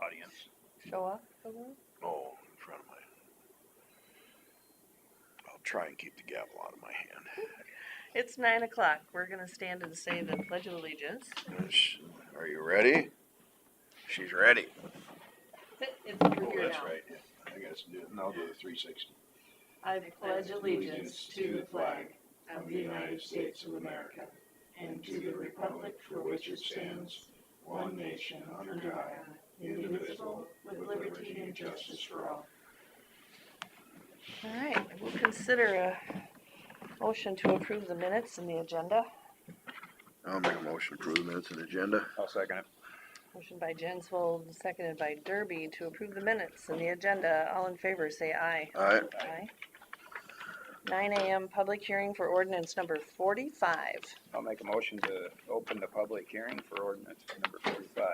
audience. Show off the one? Oh, in front of my. I'll try and keep the gavel out of my hand. It's 9 o'clock. We're gonna stand and say the Pledge of Allegiance. Are you ready? She's ready. It's Oh, through here that's now. right. I guess I'll do the 360. I pledge allegiance to the flag of the United States of America and to the republic for which it stands, one nation under God, indivisible, with liberty and justice for all. All right, we'll consider a motion to approve the minutes and the agenda. I'll make a motion to approve the minutes and agenda. I'll second it. Motion by Jensvold, seconded by Derby to approve the minutes and the agenda. All in favor, say aye. Aye. Aye. 9 a.m. public hearing for ordinance number 45. I'll make a motion to open the public hearing for ordinance number 45.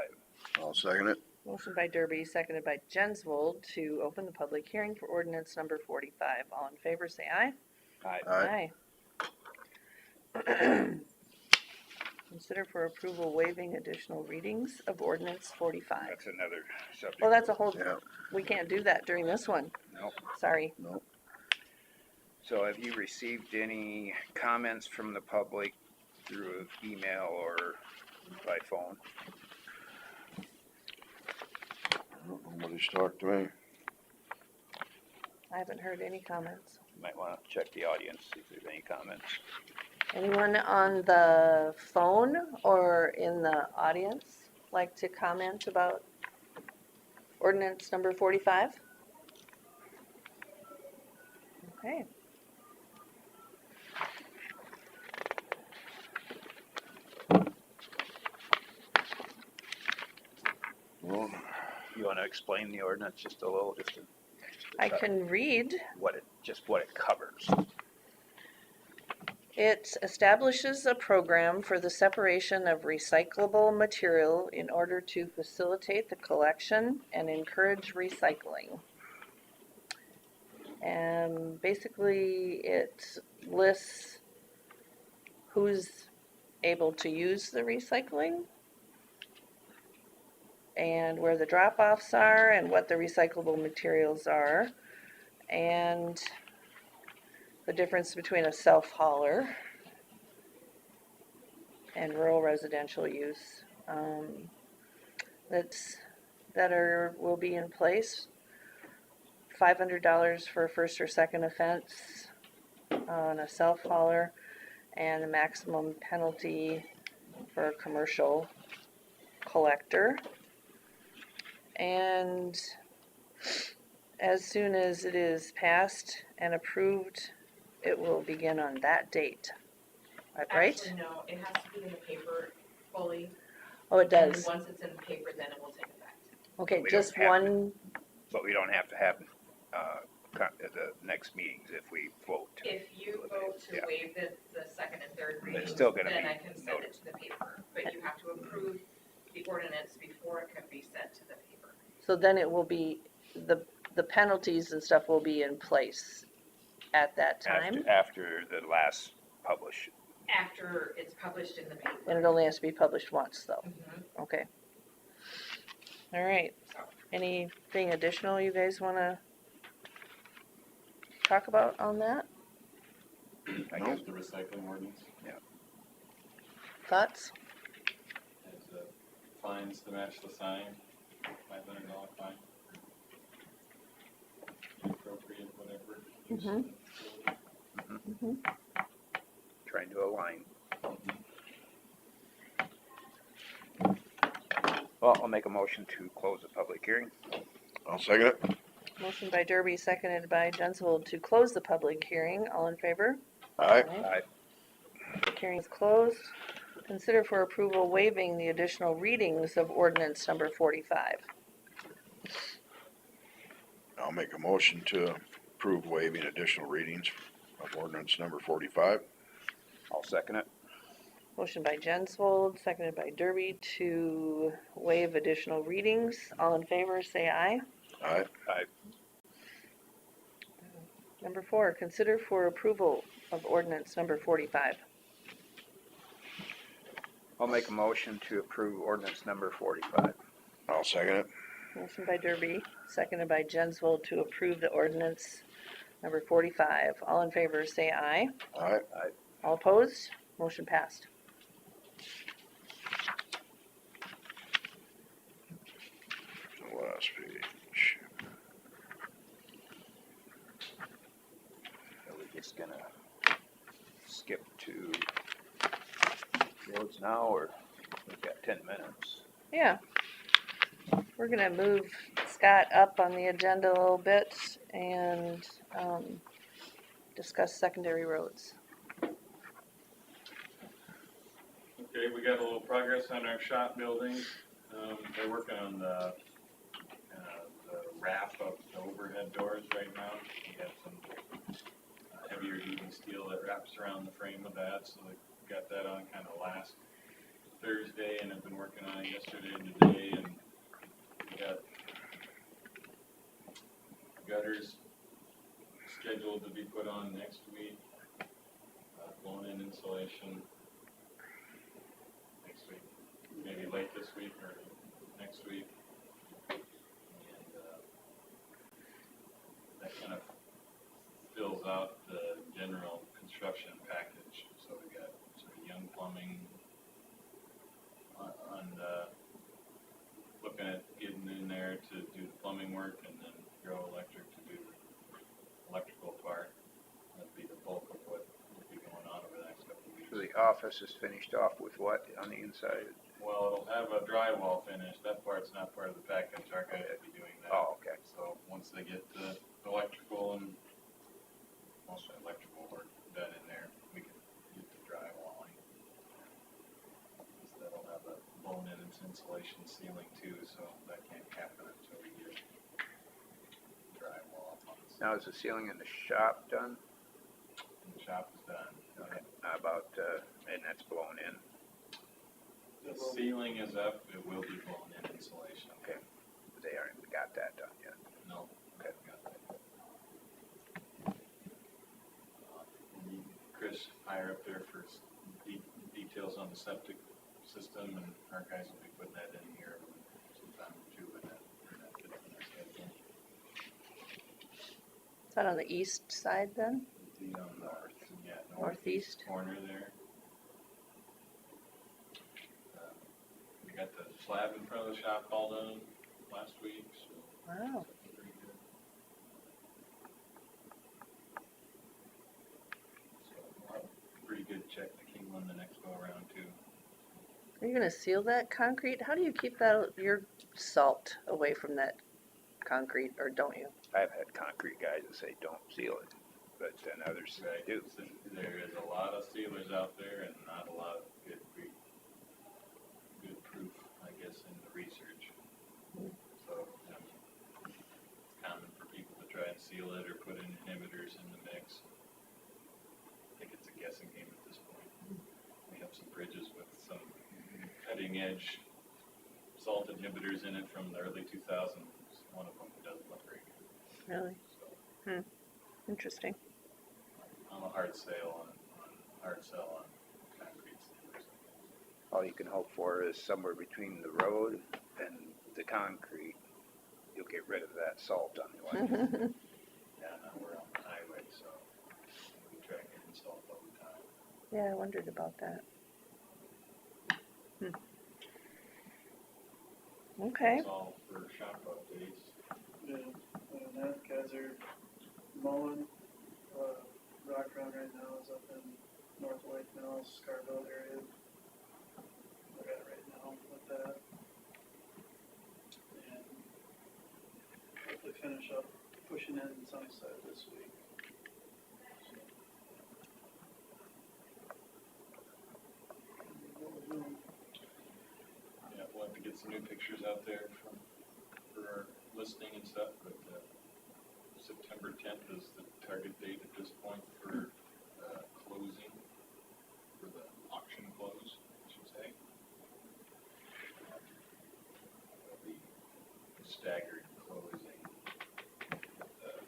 I'll second it. Motion by Derby, seconded by Jensvold to open the public hearing for ordinance number 45. All in favor, say aye. Aye. Aye. Consider for approval waiving additional readings of ordinance 45. That's another subject. Well, that's a whole, Yeah. we can't do that during this one. Nope. Sorry. Nope. So have you received any comments from the public through email or by phone? Nobody's talked to me. I haven't heard any comments. You might want to check the audience, see if there's any comments. Anyone on the phone or in the audience like to comment about ordinance number 45? Okay. Well, You want to explain the ordinance just a little, just to I can read. what it covers? It establishes a program for the separation of recyclable material in order to facilitate the collection and encourage recycling. And basically, it lists who's able to use the recycling and where the drop-offs are and what the recyclable materials are, and the difference between a self-hauler and rural residential use will be in place. $500 for a first or second offense on a self-hauler, and the maximum penalty for a commercial collector. And as soon as it is passed and approved, it will begin on that date. Right? Actually, no, it has to be in the paper fully. Oh, it And does. once it's in the paper, then it will take effect. Okay, We just don't have to- one. But we don't have to have the next meetings if we vote. If you vote to Yeah. waive the second and third readings, still gonna then be I can send it noticed. to the paper. But you have to approve the ordinance before it can be sent to the paper. So then it will be, the penalties and stuff will be in place at that time, After the last publish. After it's published in the paper. and it only has to be published once, though. Mhm. Okay. All right. Anything additional you guys want to talk about on that? I No. guess The recycling ordinance Thoughts? has fines to match the sign, $500 fine. Appropriate, whatever. Mhm. trying to align. Well, I'll make a motion to close the public hearing. I'll second it. Motion by Derby, seconded by Jensvold to close the public hearing. All in favor? Aye. Aye. Public hearing is closed. Consider for approval waiving the additional readings of ordinance number 45. I'll make a motion to approve waiving additional readings of ordinance number 45. I'll second it. Motion by Jensvold, seconded by Derby to waive additional readings. All in favor, say aye. Aye. Aye. Number 4, consider for approval of ordinance number 45. I'll make a motion to approve ordinance number 45. I'll second it. Motion by Derby, seconded by Jensvold to approve the ordinance number 45. All in favor, say aye. Aye. All opposed? Motion passed. The last page. Are we just gonna skip to roads now, or we've got 10 minutes? Yeah. We're gonna move Scott up on the agenda a little bit and discuss secondary roads. Okay, we got a little progress on our shop buildings. They're working on the wrap of the overhead doors right now. We have some heavier duty steel that wraps around the frame of that, so we got that on kind of last Thursday, and have been working on it yesterday and today, and we got gutters scheduled to be put on next week, blown-in insulation next week, maybe late this week or next week. And that kind of fills out the general construction package. So we got sort of Young Plumbing on looking at getting in there to do the plumbing work, and then Grow Electric to do the electrical part. That'd be the bulk of what will be going on over the next couple of weeks. So the office is finished off with what on the inside? Well, it'll have a drywall finish. That part's not part of the package. Our guys will be doing that. Oh, okay. So once they get the electrical and most of the electrical work done in there, we can get the drywalling. That'll have a blown-in insulation ceiling too, so that can't happen until we get drywall up on the Now is the ceiling in the shop done? The shop is done. Okay. How about, and that's blown in? The ceiling is up. It will be blown-in insulation. Okay. They aren't got that done yet. No. Okay. Got that. Chris, higher up there for details on the septic system, and our guys will be putting that in here sometime too, and that fits in our schedule. Is that on the east side then? The north, yeah, Northeast? corner there. We got the slab in front of the shop all done last week, so Wow. that's pretty good. So we'll have a pretty good check to Kingland the next go around too. Are you gonna seal that concrete? How do you keep that, your salt away from that concrete, or don't you? I've had concrete guys that say don't seal it, but then others Right. do. So there is a lot of sealers out there and not a lot of good proof, I guess, in the research. So, it's common for people to try and seal it or put in inhibitors in the mix. I think it's a guessing game at this point. We have some bridges with some cutting edge salt inhibitors in it from the early 2000s. One of them doesn't look very good. Really? So Interesting. I'm a hard sell on concrete sealers. All you can hope for is somewhere between the road and the concrete, you'll get rid of that salt on the way. Yeah, now we're on the highway, so we try getting salt all the time. Yeah, I wondered about that. Okay. That's all for shop updates. Yeah, and that guys are mowing, rock run right now is up in North Lake Mills, Scarville area. We're at it right now with that. And hopefully finish up pushing in Sunnyside this week. So, what we're doing. Yeah, we'll have to get some new pictures out there for our listing and stuff, but September 10th is the target date at this point for closing, for the auction close, I should say. It'll be staggered closing, the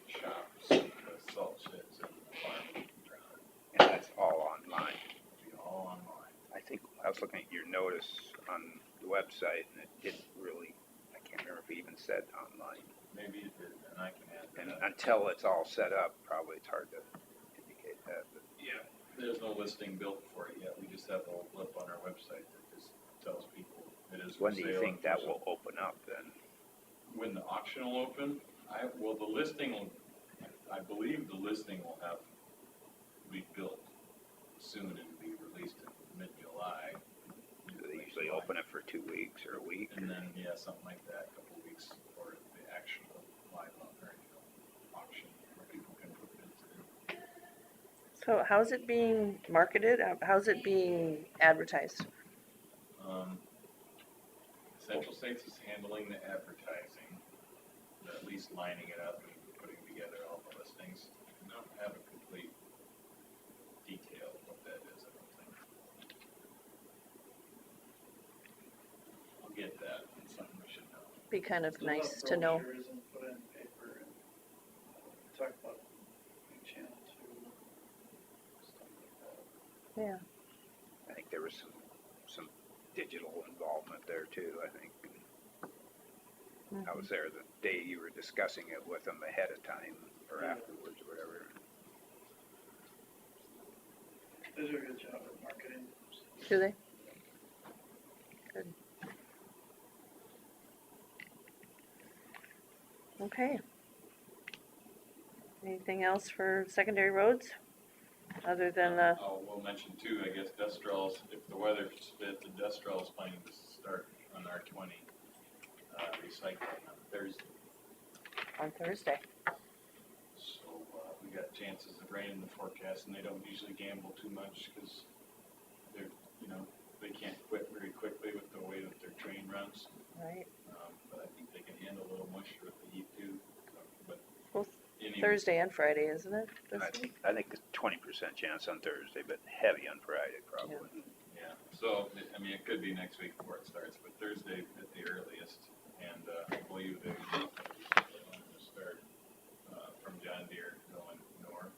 shops, the salt sheds, and the farm ground. And that's all online. It'll be all online. I think, I was looking at your notice on the website and it didn't really, I can't remember if he even said online. Maybe it did, and I can add And that. until it's all set up, probably it's hard to indicate that, but Yeah, there's no listing built for it yet. We just have a little blip on our website that just tells people it is for when do you sale think and for that sale. will open up then? When the auction will open, the listing will, I believe the listing will be built soon and be released in mid-July. Do they usually open it for 2 weeks or a week? And then, yeah, something like that, a couple of weeks for the actual live auction where people can put bids in. So how's it being marketed? How's it being advertised? Central States is handling the advertising, at least lining it up and putting together all the listings. I don't have a complete detail of what that is, I don't think. I'll get that, it's something we should know. Be kind of There's a lot nice to know. brochures and put in paper and talk about new channel 2, stuff like that. Yeah. I think there was some digital involvement there too, I think. I was there the day you were discussing it with them ahead of time or Yeah. afterwards or whatever. They do a good job at marketing. Do they? Good. Okay. Anything else for secondary roads? Other than the, We'll mention too, I guess, Destrel's, if the weather spit, the Destrel's planning to start on R20, recycling on Thursday. on Thursday? So, we got chances of rain in the forecast, and they don't usually gamble too much, cause they're, they can't quit very quickly with the way that their train runs. Right. But I think they can handle a little moisture with the heat too, but. Both any- Thursday and Friday, isn't it? This week? I think it's 20% chance on Thursday, but heavy on Friday probably. Yeah, so, I mean, it could be next week before it starts, but Thursday at the earliest, and, I believe they want to start, from John Deere going north.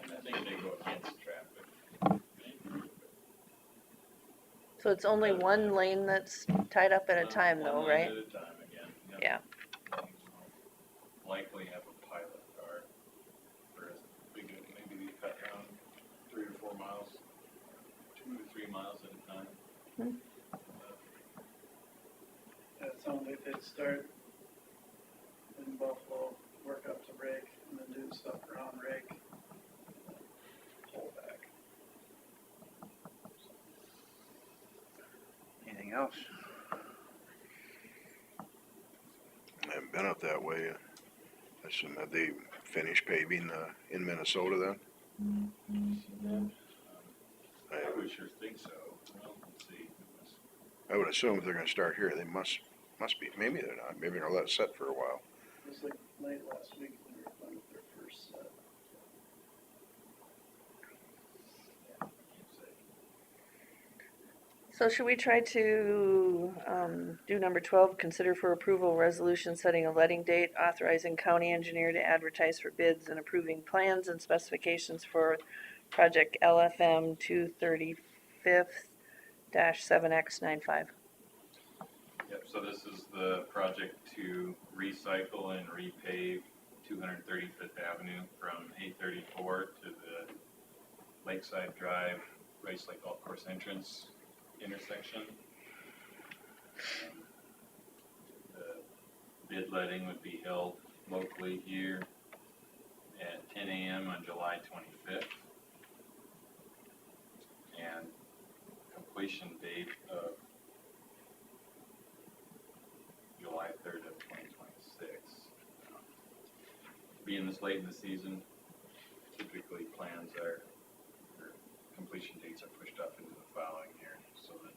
And I think they go against traffic. So it's only one lane that's tied up at a time though, One right? lane at a time again, yep. Yeah. Likely have a pilot car for as big as, maybe they cut down 3 or 4 miles, 2 to 3 miles at a time. Yeah, it sounded like they'd start in Buffalo, work up to Rake, and then do stuff around Rake, pull back. Anything else? I haven't been up that way. I assume have they finished paving, in Minnesota then? I would sure think so. Well, let's see. I would assume if they're gonna start here, they must be, maybe they're not, maybe they'll let it set for a while. It was like late last week when they were done with their first set. I can't say. So should we try to do number 12, consider for approval resolution setting a letting date, authorizing county engineer to advertise for bids and approving plans and specifications for project LFM 235th-7X95. Yep, so this is the project to recycle and repave 235th Avenue from 834 to the Lakeside Drive, Race Lake Golf Course entrance intersection. The bid letting would be held locally here at 10 a.m. on July 25th. And completion date of July 3rd of 2026. Being this late in the season, typically plans or completion dates are pushed up into the following year, so that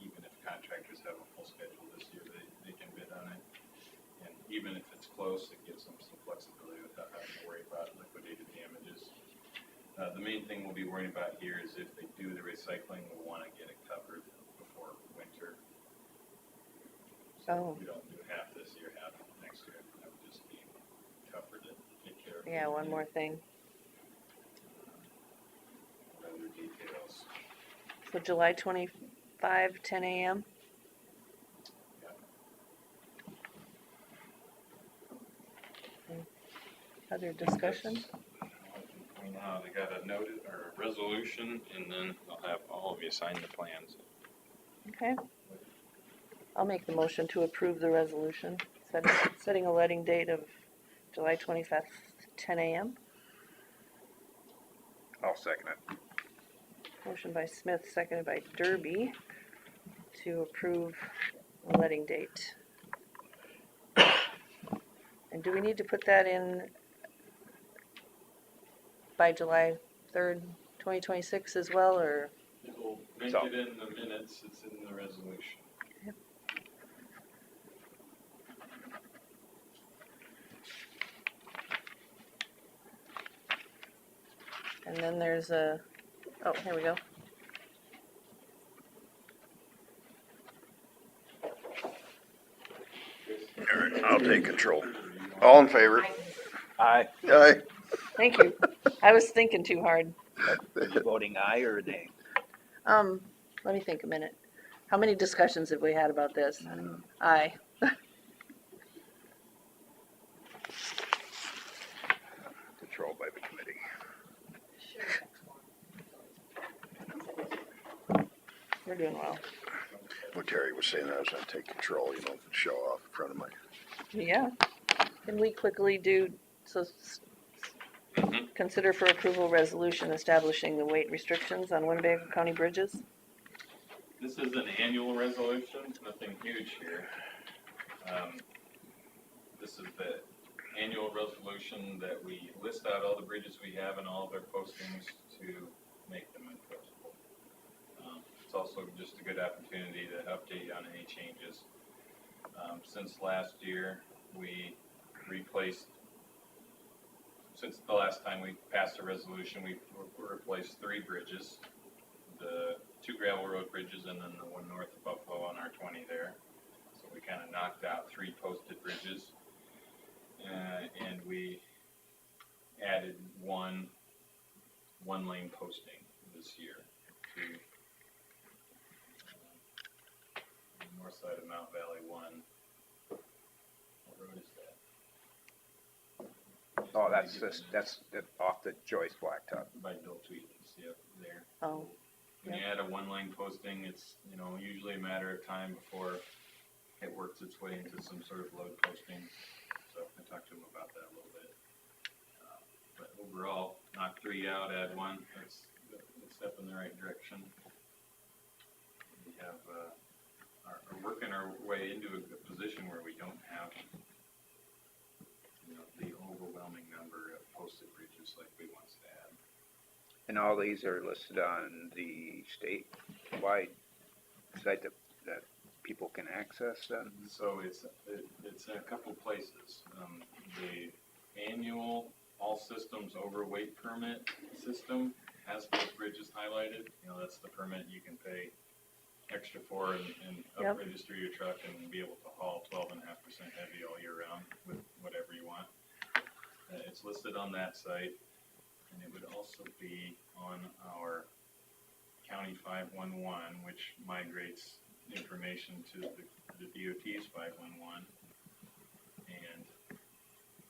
even if contractors have a full schedule this year, they can bid on it. And even if it's close, it gives them some flexibility without having to worry about liquidated damages. The main thing we'll be worrying about here is if they do the recycling, we'll want to get it covered before winter. Oh. We don't do half this year, half next year. That would just be tougher to take care of. Yeah, one more thing. Other details. So July 25, 10 a.m. Other discussion? Point out, they got a notice or a resolution, and then they'll have all of you sign the plans. Okay. I'll make the motion to approve the resolution, setting a letting date of July 25th, 10 a.m. I'll second it. Motion by Smith, seconded by Derby, to approve a letting date. And do we need to put that in by July 3rd, 2026 as well, or? It'll make So- it in the minutes, it's in the resolution. And then there's a, oh, here we go. All right, I'll take control. All in favor? Aye. Aye. Thank you. I was thinking too hard. Voting aye or nay? Let me think a minute. How many discussions have we had about this? Aye. Controlled by the committee. We're doing well. Well, Terry was saying I was gonna take control, show off in front of my, Yeah. Can we quickly do, consider for approval resolution establishing the weight restrictions on Winnebago County bridges? This is an annual resolution, nothing huge here. This is the annual resolution that we list out all the bridges we have and all of their postings to make them enforceable. It's also just a good opportunity to update you on any changes. Since last year, we replaced, since the last time we passed a resolution, we replaced 3 bridges. The 2 gravel road bridges and then the one north of Buffalo on R20 there. So we kind of knocked out 3 posted bridges. And we added one lane posting this year to the north side of Mount Valley 1. What road is that? Oh, that's off the Joyce Blacktop. By Bill Tweed's, yep, there. Oh, When you add a 1 lane posting, it's, usually a matter of time before it works its way into some sort of load posting. So I talked to him about that a little bit. But overall, knock 3 out, add 1, that's a step in the right direction. We have, are working our way into a position where we don't have, the overwhelming number of posted bridges like we once had. And all these are listed on the statewide site that people can access then? So it's in a couple places. The annual all systems overweight permit system has those bridges highlighted. That's the permit you can pay extra for and Yep. register your truck and be able to haul 12.5% heavy all year round with whatever you want. It's listed on that site, and it would also be on our County 511, which migrates information to the DOT's 511, and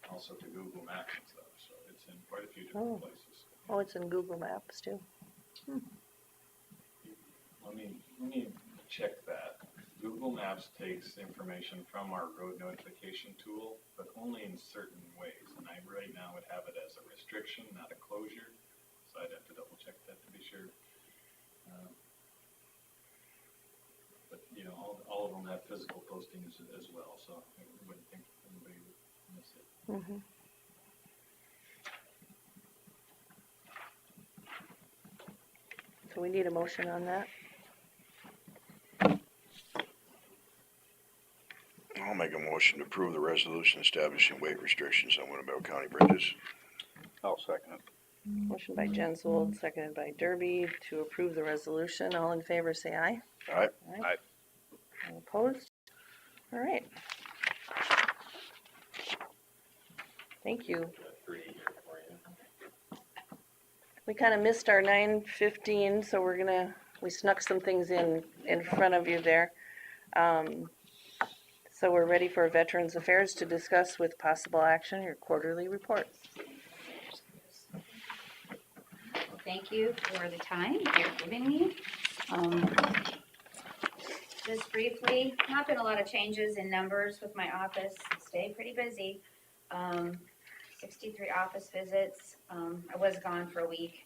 also to Google Maps and stuff. So it's in quite a few different places. oh, it's in Google Maps too. Let me check that. Google Maps takes information from our road notification tool, but only in certain ways. And I right now would have it as a restriction, not a closure. So I'd have to double check that to be sure. But all of them have physical postings as well, so I wouldn't think anybody would miss it. Mm-hmm. So we need a motion on that? I'll make a motion to approve the resolution establishing weight restrictions on Winnebago County bridges. I'll second it. Motion by Jensvold, seconded by Derby, to approve the resolution. All in favor, say aye. Aye. Aye. All opposed? All right. Thank you. Got 3 here for you. We kind of missed our 9:15, so we snuck some things in front of you there. So we're ready for Veterans Affairs to discuss with possible action your quarterly report. Well, thank you for the time you're giving me. Just briefly, not been a lot of changes in numbers with my office, stay pretty busy. 63 office visits. I was gone for a week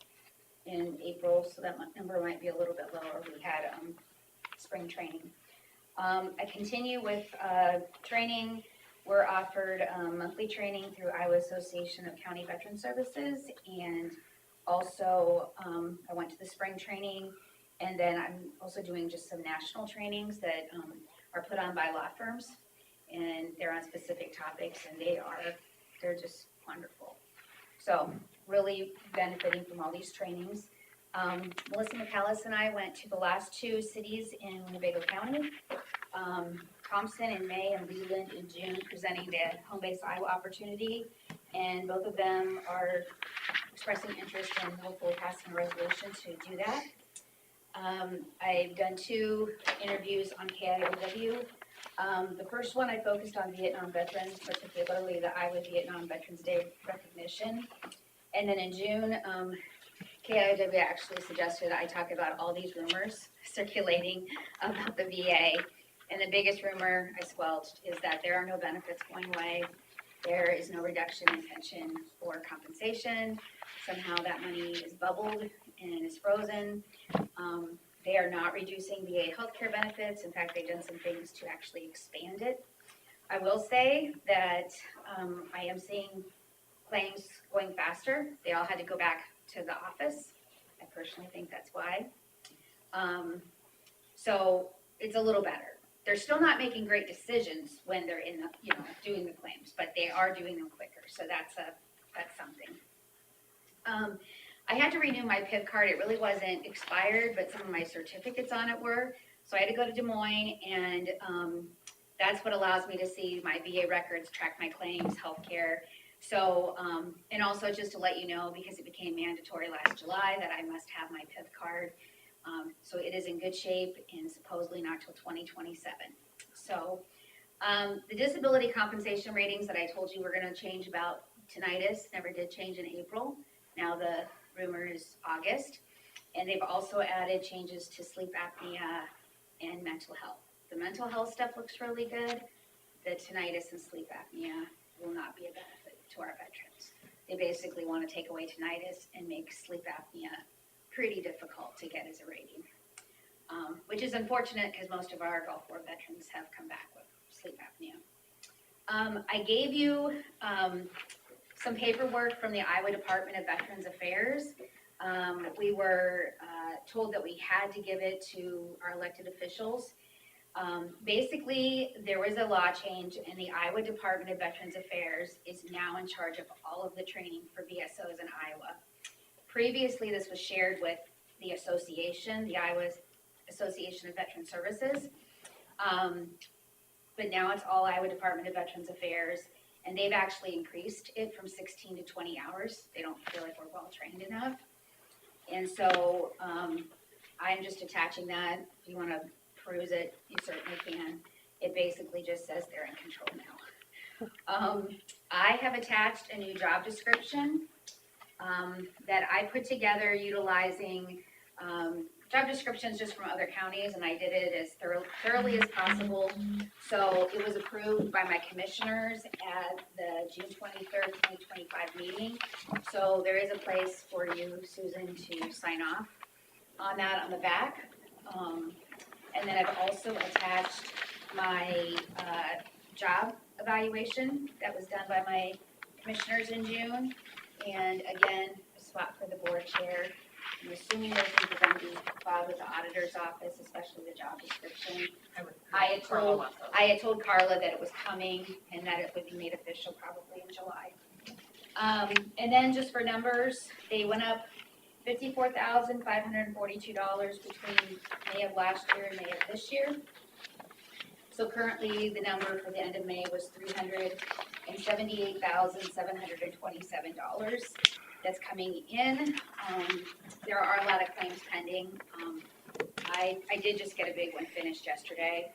in April, so that number might be a little bit lower. We had spring training. I continue with training. We're offered monthly training through Iowa Association of County Veteran Services, and also I went to the spring training, and then I'm also doing just some national trainings that are put on by law firms, and they're on specific topics, and they're just wonderful. So really benefiting from all these trainings. Melissa McAllis and I went to the last two cities in Winnebago County, Thompson in May and Leland in June, presenting the home-based Iowa opportunity, and both of them are expressing interest in hopefully passing a resolution to do that. I've done 2 interviews on KIOW. The first one I focused on Vietnam veterans, particularly the Iowa Vietnam Veterans Day recognition. And then in June, KIOW actually suggested I talk about all these rumors circulating about the VA. And the biggest rumor I squelched is that there are no benefits going away. There is no reduction in pension or compensation. Somehow that money is bubbled and is frozen. They are not reducing VA healthcare benefits. In fact, they've done some things to actually expand it. I will say that I am seeing claims going faster. They all had to go back to the office. I personally think that's why. So it's a little better. They're still not making great decisions when they're in the, doing the claims, but they are doing them quicker. So that's something. I had to renew my PIV card. It really wasn't expired, but some of my certificates on it were. So I had to go to Des Moines, and that's what allows me to see my VA records, track my claims, healthcare. So, and also just to let you know, because it became mandatory last July, that I must have my PIV card. So it is in good shape and supposedly not till 2027. So the disability compensation ratings that I told you were going to change about tinnitus never did change in April. Now the rumor is August. And they've also added changes to sleep apnea and mental health. The mental health stuff looks really good. The tinnitus and sleep apnea will not be a benefit to our veterans. They basically want to take away tinnitus and make sleep apnea pretty difficult to get as a rating, which is unfortunate because most of our Gulf War veterans have come back with sleep apnea. I gave you some paperwork from the Iowa Department of Veterans Affairs. We were told that we had to give it to our elected officials. Basically, there was a law change, and the Iowa Department of Veterans Affairs is now in charge of all of the training for VSOs in Iowa. Previously, this was shared with the association, the Iowa Association of Veteran Services, but now it's all Iowa Department of Veterans Affairs, and they've actually increased it from 16 to 20 hours. They don't feel like we're well trained enough, and so I'm just attaching that. If you want to peruse it, you certainly can. It basically just says they're in control now. I have attached a new job description that I put together utilizing job descriptions just from other counties, and I did it as thoroughly as possible. So it was approved by my commissioners at the June 23rd, 2025 meeting. So there is a place for you, Susan, to sign off on that on the back. And then I've also attached my job evaluation that was done by my commissioners in June. And again, a spot for the board chair. I'm assuming those things are going to be filed with the auditor's office, especially the job description. I had told Carla that it was coming and that it would be made official probably in July. And then just for numbers, they went up $54,542 between May of last year and May of this year. So currently the number for the end of May was $378,727 that's coming in. There are a lot of claims pending. I did just get a big one finished yesterday.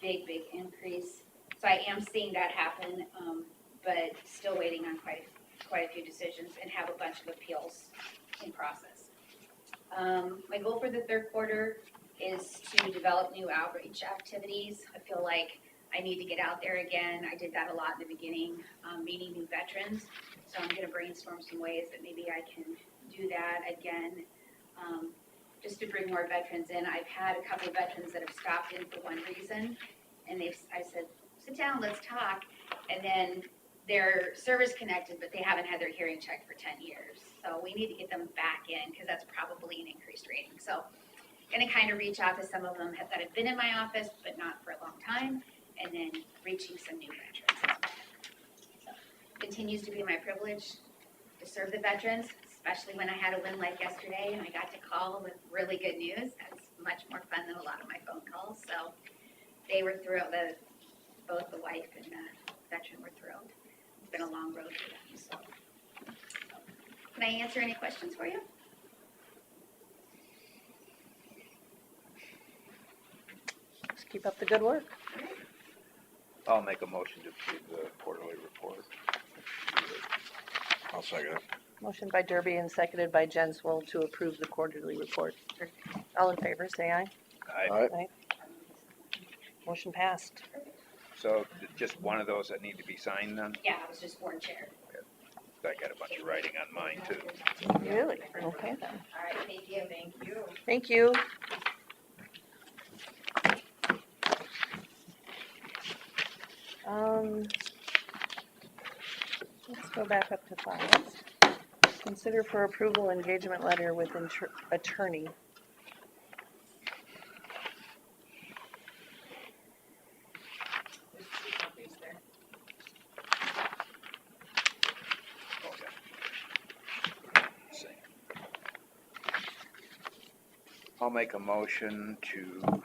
big increase. So I am seeing that happen, but still waiting on quite a few decisions and have a bunch of appeals in process. My goal for the third quarter is to develop new outreach activities. I feel like I need to get out there again. I did that a lot in the beginning, meeting new veterans. So I'm gonna brainstorm some ways that maybe I can do that again, just to bring more veterans in. I've had a couple of veterans that have stopped in for one reason, and I said, sit down, let's talk. And then they're service connected, but they haven't had their hearing checked for 10 years. So we need to get them back in because that's probably an increased rating. So gonna kind of reach out to some of them that have been in my office, but not for a long time, and then reaching some new veterans as well. So continues to be my privilege to serve the veterans, especially when I had a win like yesterday and I got to call with really good news. That's much more fun than a lot of my phone calls. So they were thrilled, both the wife and the veteran were thrilled. It's been a long road for them. So can I answer any questions for you? Just keep up the good work. I'll make a motion to approve the quarterly report. I'll second it. Motion by Derby and seconded by Jenswell to approve the quarterly report. All in favor, say aye. I, Motion passed. so just one of those that need to be signed then? Yeah, I was just board chair. I got a bunch of writing on mine too. Really? Okay then. All right, thank you. Thank you. Thank you. Let's go back up to files. Consider for approval engagement letter with attorney. There's 2 copies there. Okay. Let's see. I'll make a motion to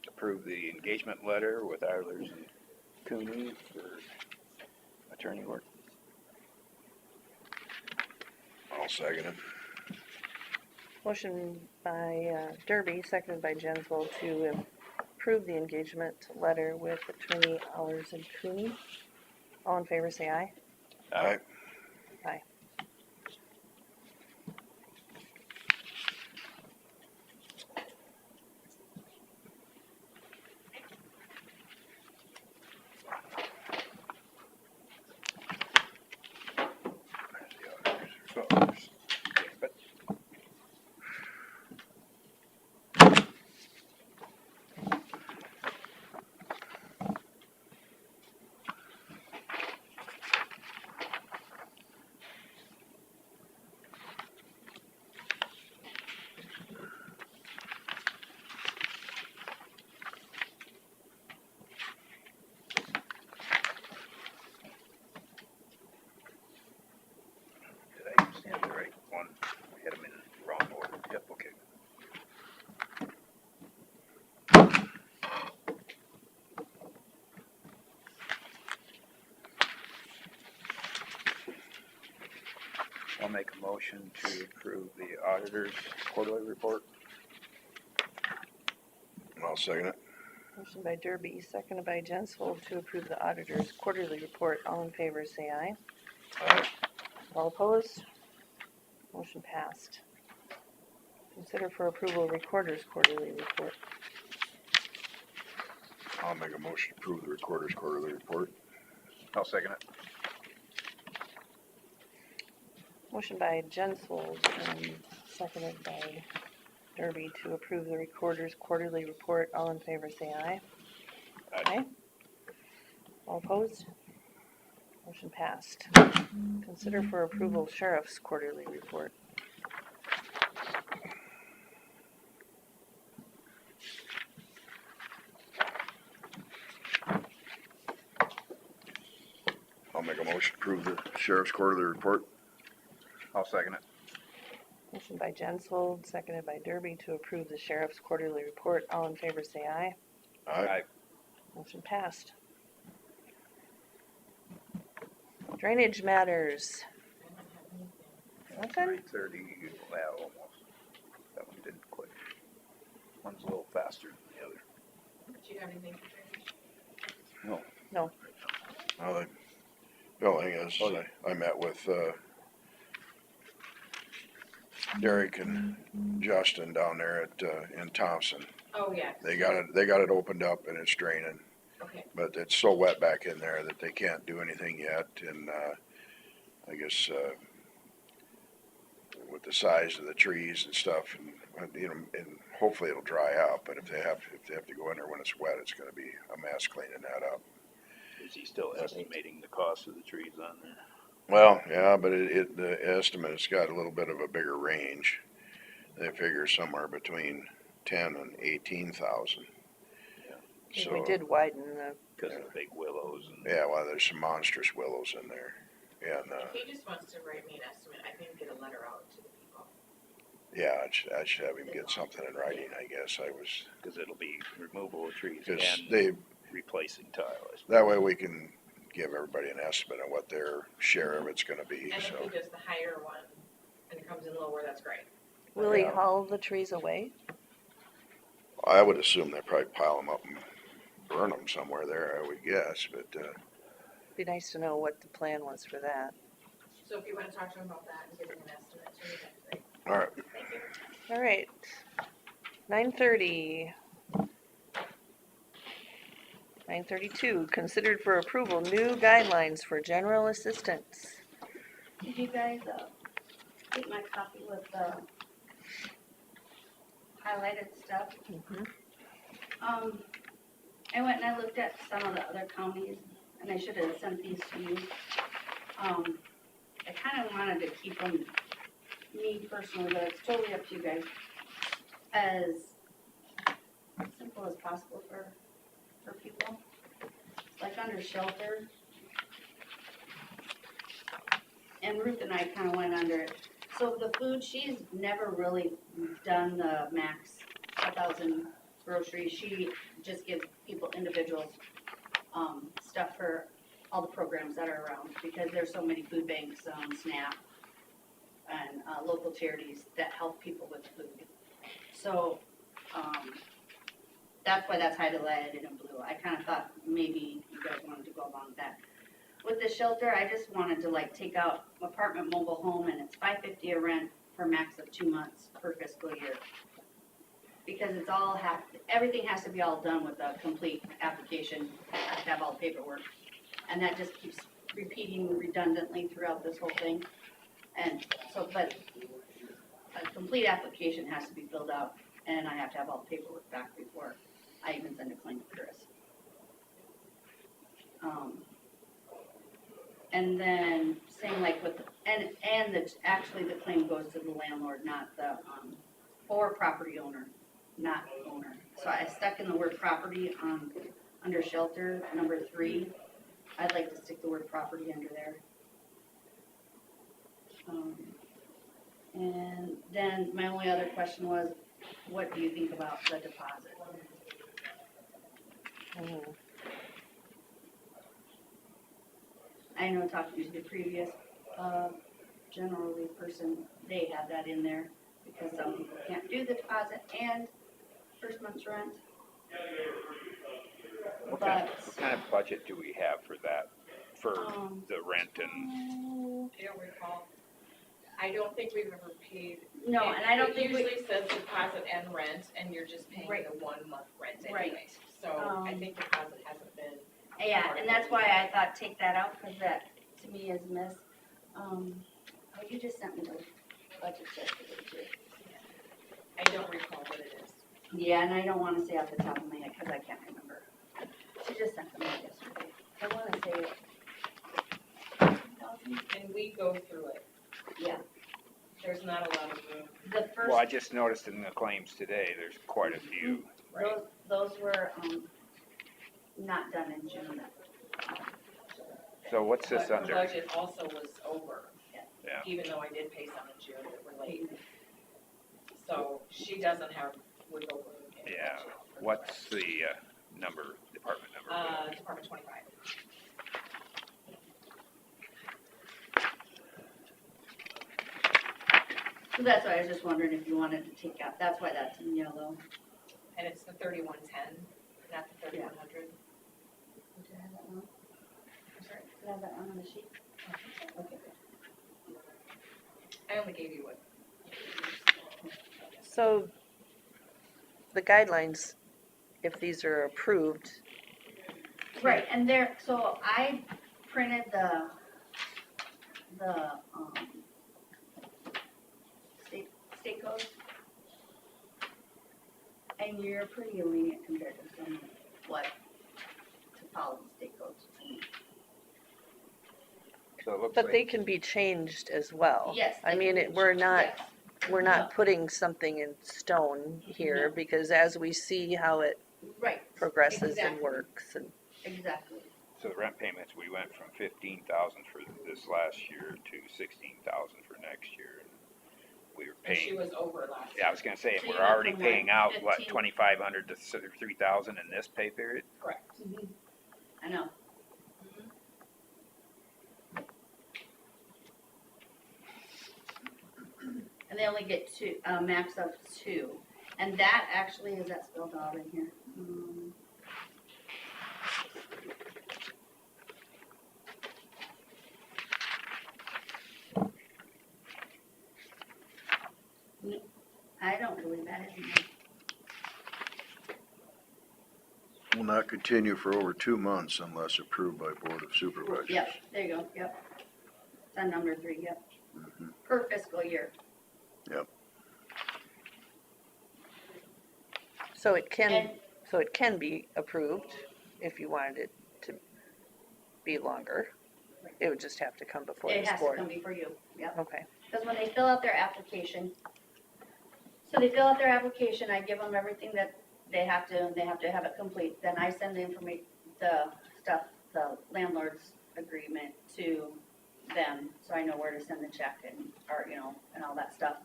approve the engagement letter with Eilers and Cooney for attorney work. I'll second it. Motion by Derby, seconded by Jenswell to approve the engagement letter with attorney Eilers and Cooney. All in favor, say aye. Aye. Aye. There's the auditors. But did I use the right one? I had them in wrong order. Yep, okay. I'll make a motion to approve the auditor's quarterly report. I'll second it. Motion by Derby, seconded by Jenswell to approve the auditor's quarterly report. All in favor, say aye. Aye. All opposed? Motion passed. Consider for approval recorder's quarterly report. I'll make a motion to approve the recorder's quarterly report. I'll second it. Motion by Jenswell and seconded by Derby to approve the recorder's quarterly report. All in favor, say aye. Aye. All opposed? Motion passed. Consider for approval sheriff's quarterly report. I'll make a motion to approve the sheriff's quarterly report. I'll second it. Motion by Jenswell, seconded by Derby to approve the sheriff's quarterly report. All in favor, say aye. Aye. Motion passed. Drainage matters. Nothing? 3:30, well, almost. That one didn't quite. One's a little faster than the other. Do you have anything for drainage? Well, the only thing is, I met with, Derek and Justin down there at, in Thompson. Oh, yeah. They got it opened up and it's draining, Okay, but it's so wet back in there that they can't do anything yet, and, I guess, with the size of the trees and stuff, and, you know, and hopefully it'll dry out, but if they have to go in there when it's wet, it's gonna be a mess cleaning that up. Is he still estimating the cost of the trees on there? Well, yeah, but the estimate has got a little bit of a bigger range. They figure somewhere between 10 and 18,000. Yeah. So, We did widen the, Because of the big willows and. yeah, well, there's some monstrous willows in there, and, if he just wants to write me an estimate, I can get a letter out to the people. yeah, I should have him get something in writing, I guess. Because it'll be removal of trees Because and replacing tile, I suppose. that way we can give everybody an estimate of what their share of it's gonna be, And if so. he does the higher one and it comes in lower, that's great. will he Yeah. haul the trees away? I would assume they probably pile them up and burn them somewhere there, I would guess, but, Be nice to know what the plan was for that. So if you want to talk to him about that and give him an estimate to me, that'd be great. all right. Thank you. All right, 9:30. 9:32, considered for approval, new guidelines for general assistance. Did you guys, get my copy with the highlighted stuff? I went and I looked at some of the other counties, and I should have sent these to you. I kind of wanted to keep them, me personally, but it's totally up to you guys, as simple as possible for people. Like under shelter. And Ruth and I kind of went under it. So the food, she's never really done the max 1,000 groceries. She just gives people individuals stuff for all the programs that are around, because there's so many food banks, SNAP, and local charities that help people with food. So that's why that's highlighted in blue. I kind of thought maybe you guys wanted to go along with that. With the shelter, I just wanted to like take out apartment mobile home, and it's $550 a rent for max of 2 months per fiscal year. Because it's all everything has to be all done with a complete application, have to have all the paperwork. And that just keeps repeating redundantly throughout this whole thing. And so, but a complete application has to be filled out, and I have to have all the paperwork back before I even send a claim to Chris. And then same like with, actually the claim goes to the landlord, not the, or property owner, not owner. So I stuck in the word property under shelter, number 3. I'd like to stick the word property under there. And then my only other question was, what do you think about the deposit? I know talking to the previous generally person, they have that in there because some people can't do the deposit and first month's rent. What kind of budget do we have for that, for the rent and? I don't recall. I don't think we've ever paid. No, and I don't think It usually says deposit and rent, and you're just paying Right. the 1 month rent Right. anyway. So I think deposit hasn't been. Yeah, and that's why I thought take that out, because that to me is miss. Oh, you just sent me the budget yesterday too. I don't recall what it is. Yeah, and I don't want to say off the top of my head, because I can't remember. She just sent them out yesterday. I want to say 2,000? And we go through it. Yeah, There's not a lot of room. the first. Well, I just noticed in the claims today, there's quite a few. Those were, not done in June. So what's this But under? the budget also was over. Yeah. Even though I did pay some in June that were late. So she doesn't have wiggle room in the Yeah. budget. What's the number, department number? Department 25. So that's why I was just wondering if you wanted to take out, that's why that's in yellow. And it's the 3110. not the 3,100. Did I have that wrong? I'm sorry, did I have that wrong on the sheet? Okay, good. I only gave you what. So the guidelines, if these are approved, Right, and there, so I printed the state code. And you're pretty lenient compared to some, what, to follow the state codes. So it looks but they like, can be changed as well. Yes. I they mean, can be- we're not, yes, we're No. not putting something in stone here, No. because as we see how it Right, progresses and Exactly. works, and exactly. so the rent payments, we went from 15,000 for this last year to 16,000 for next year. And we were And she paying, was over last yeah, I was gonna say, So we're you went already from paying out, what, 15 2,500 to 3,000 in this pay period? Correct. I know. And they only get two, max of two. And that actually, is that spelled out in here? No, I don't believe that is in there. Will not continue for over 2 months unless approved by Board of Supervisors. Yep, there you go, yep. It's on number 3, yep. Mhm. Per fiscal year. so it can, And- so it can be approved if you wanted it to be longer. It would just have to come before It this has to board. come before you, yep. Okay, Because when they fill out their application, so they fill out their application, I give them everything that they have to, and they have to have it complete. Then I send the the landlord's agreement to them, so I know where to send the check and, or, and all that stuff.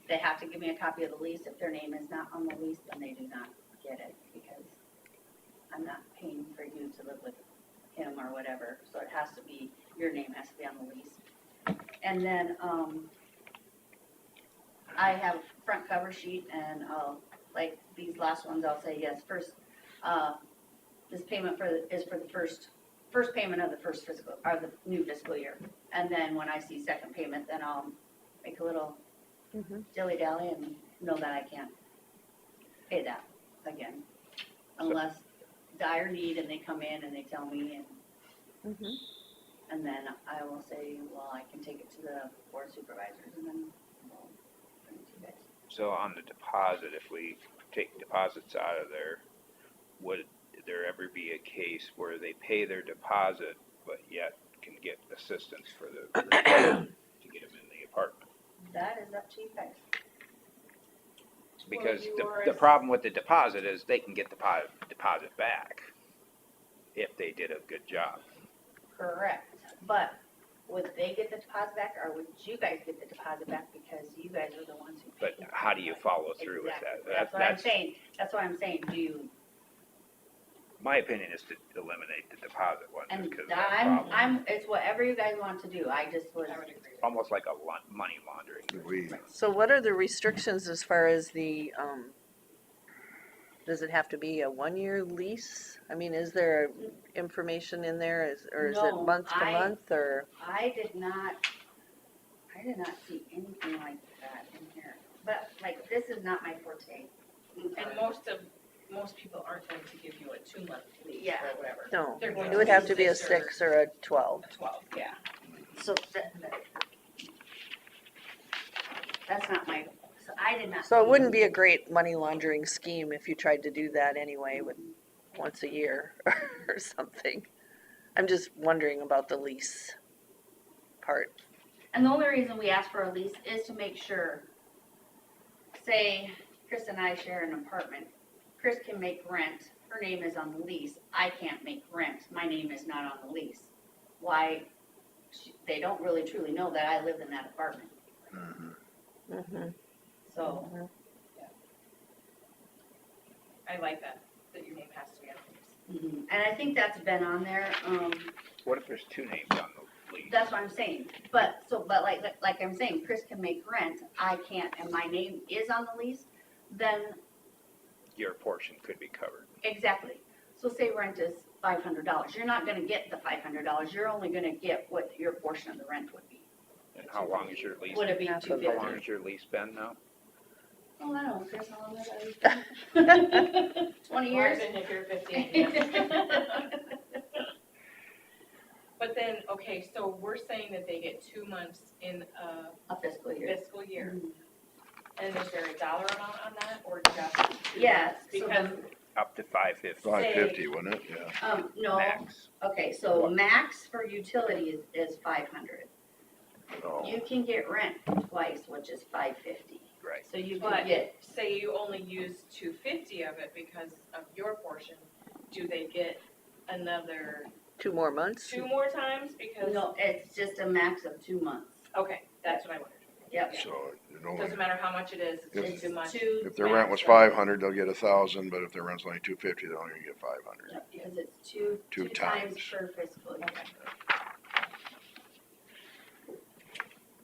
They have to give me a copy of the lease. If their name is not on the lease, then they do not get it, because I'm not paying for you to live with him or whatever. So it has to be, your name has to be on the lease. And then, I have front cover sheet, and like these last ones, I'll say yes, first, this payment is for the first payment of the first fiscal, or the new fiscal year. And then when I see second payment, then I'll make a little Mhm. dilly-dally and know that I can't pay that again. Unless dire need and they come in and they tell me, Mhm. and then I will say, well, I can take it to the board of supervisors, and then we'll bring it to you guys. So on the deposit, if we take deposits out of there, would there ever be a case where they pay their deposit, but yet can get assistance for the, to get them in the apartment? That is up to you guys. Because Well, the problem with the deposit is they can get the deposit back if they did a good job. Correct, but would they get the deposit back, or would you guys get the deposit back, because you guys are the ones who But paid? how do you follow through with that? Exactly. That's what I'm saying, that's what I'm saying, do you, My opinion is to eliminate the deposit one, just and because of that problem. it's whatever you guys want to do, I just was, I would agree. Almost like a money laundering. We, So what are the restrictions as far as the, does it have to be a 1-year lease? I mean, is there information in there, or is it No, month to month, or? I did not see anything like that in here, but like, this is not my forte. And most people aren't going to give you a 2-month lease Yeah. or whatever. No, They're going it would have to be a use this or 6 or a 12. a 12, yeah. So that's not my, so I did not. So it see wouldn't be a great money laundering scheme if you tried to do that anyway with once a year or something. I'm just wondering about the lease part. And the only reason we ask for a lease is to make sure, say, Chris and I share an apartment. Chris can make rent, her name is on the lease. I can't make rent, my name is not on the lease. Why, they don't really truly know that I live in that apartment, mhm. Mm-hmm. so. I like that your name has to be on the lease. And I think that's been on there, What if there's 2 names on the lease? that's what I'm saying. But like I'm saying, Chris can make rent, I can't, and my name is on the lease, then your portion could be covered. Exactly. So say rent is $500. You're not gonna get the $500. You're only gonna get what your portion of the rent would be. And how long is your lease? Would it be Half of How it. long 250? has your lease been now? Oh, I don't know, Chris, how long has that been? 20 years? I've been here for 15 years. But then, okay, so we're saying that they get 2 months in a A fiscal year. fiscal year. Mhm. And is there a dollar amount on that, or just 2 Yeah, months? so Because, Up to 550 550, wouldn't it? Yeah. No, max. okay, so What? max for utility is 500. Oh, You can get rent twice, which is 550. Right. So you but can get, say you only use 250 of it because of your portion, do they get another 2 more months? 2 more times? Because, no, it's just a max of 2 months. okay, that's what I wondered. Yep. so it only, Doesn't matter how much it is, it's If- just too much. Two, if their rent was max. 500, they'll get 1,000, but if their rent's only 250, they'll only get 500. yep, because it's two Two times times. per fiscal year.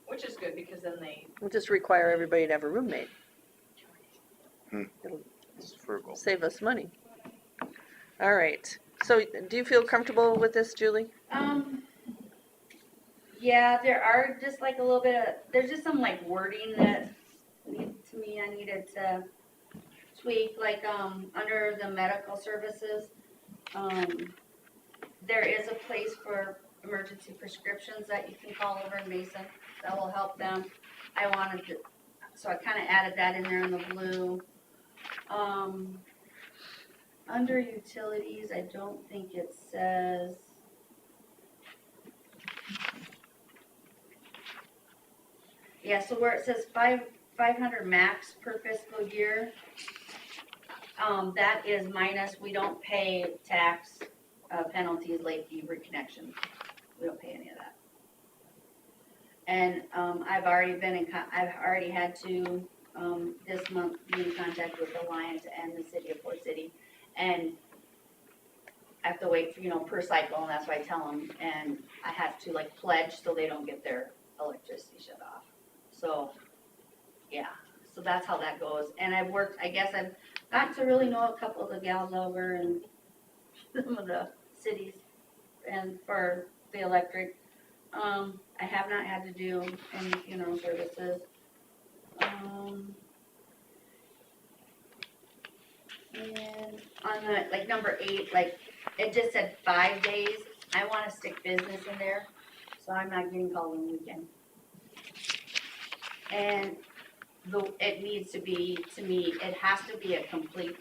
Which is good, because then they, We'll just require everybody to have a roommate. It's frugal. Save us money. All right. So do you feel comfortable with this, Julie? Yeah, there are just like a little bit of, there's just some like wording that to me I needed to tweak, like, under the medical services, there is a place for emergency prescriptions that you can call over in Mason that will help them. I wanted to, so I kinda added that in there in the blue. Under utilities, I don't think it says. Yeah, so where it says 500 max per fiscal year, that is minus, we don't pay tax, penalties, late fee, reconnection. We don't pay any of that. And, I've already been I've already had to, this month, be in contact with Alliant and the city of Fort City. And I have to wait for, per cycle, and that's what I tell them. And I have to like pledge so they don't get their electricity shut off. So, yeah, so that's how that goes. And I've gotten to really know a couple of the gals over in some of the cities and for the electric. I have not had to do any funeral services. And on the, like, number 8, like, it just said 5 days. I wanna stick business in there, so I'm not getting called on the weekend. And it needs to be, to me, it has to be a complete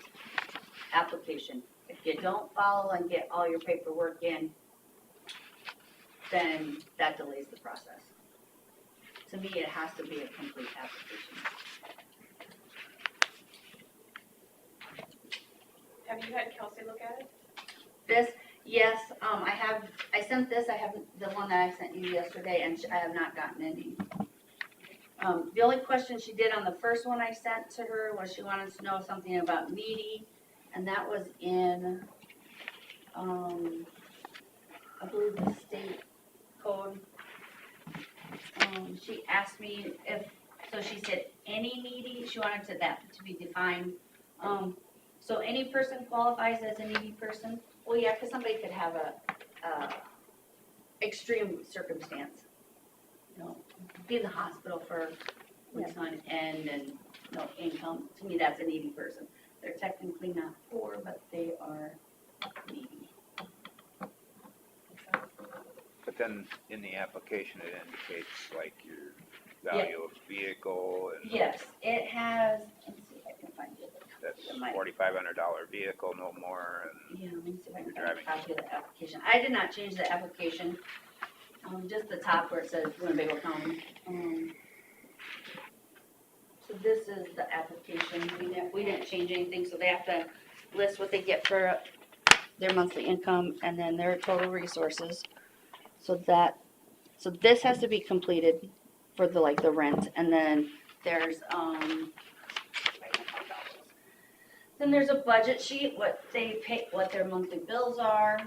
application. If you don't follow and get all your paperwork in, then that delays the process. To me, it has to be a complete application. have you had Kelsey look at it? This, yes, I sent this, I have the one that I sent you yesterday, and I have not gotten any. The only question she did on the first one I sent to her was she wanted to know something about meaty, and that was in, I believe the state code. She asked me so she said any needy, she wanted that to be defined. So any person qualifies as a needy person? Well, yeah, because somebody could have a extreme circumstance. Be in the hospital for weeks on end and no income. To me, that's a needy person. They're technically not poor, but they are needy. But then in the application, it indicates like your value of vehicle and Yes, it has, let's see if I can find it. that's It might- $4,500 vehicle, no more, and Yeah, let me see if I can You're find a driving. copy of the application. I did not change the application, just the top where it says Winnebago County. So this is the application. We didn't change anything, so they have to list what they get for their monthly income and then their total resources. So this has to be completed for the rent, and then there's, then there's a budget sheet, what they pay, what their monthly bills are.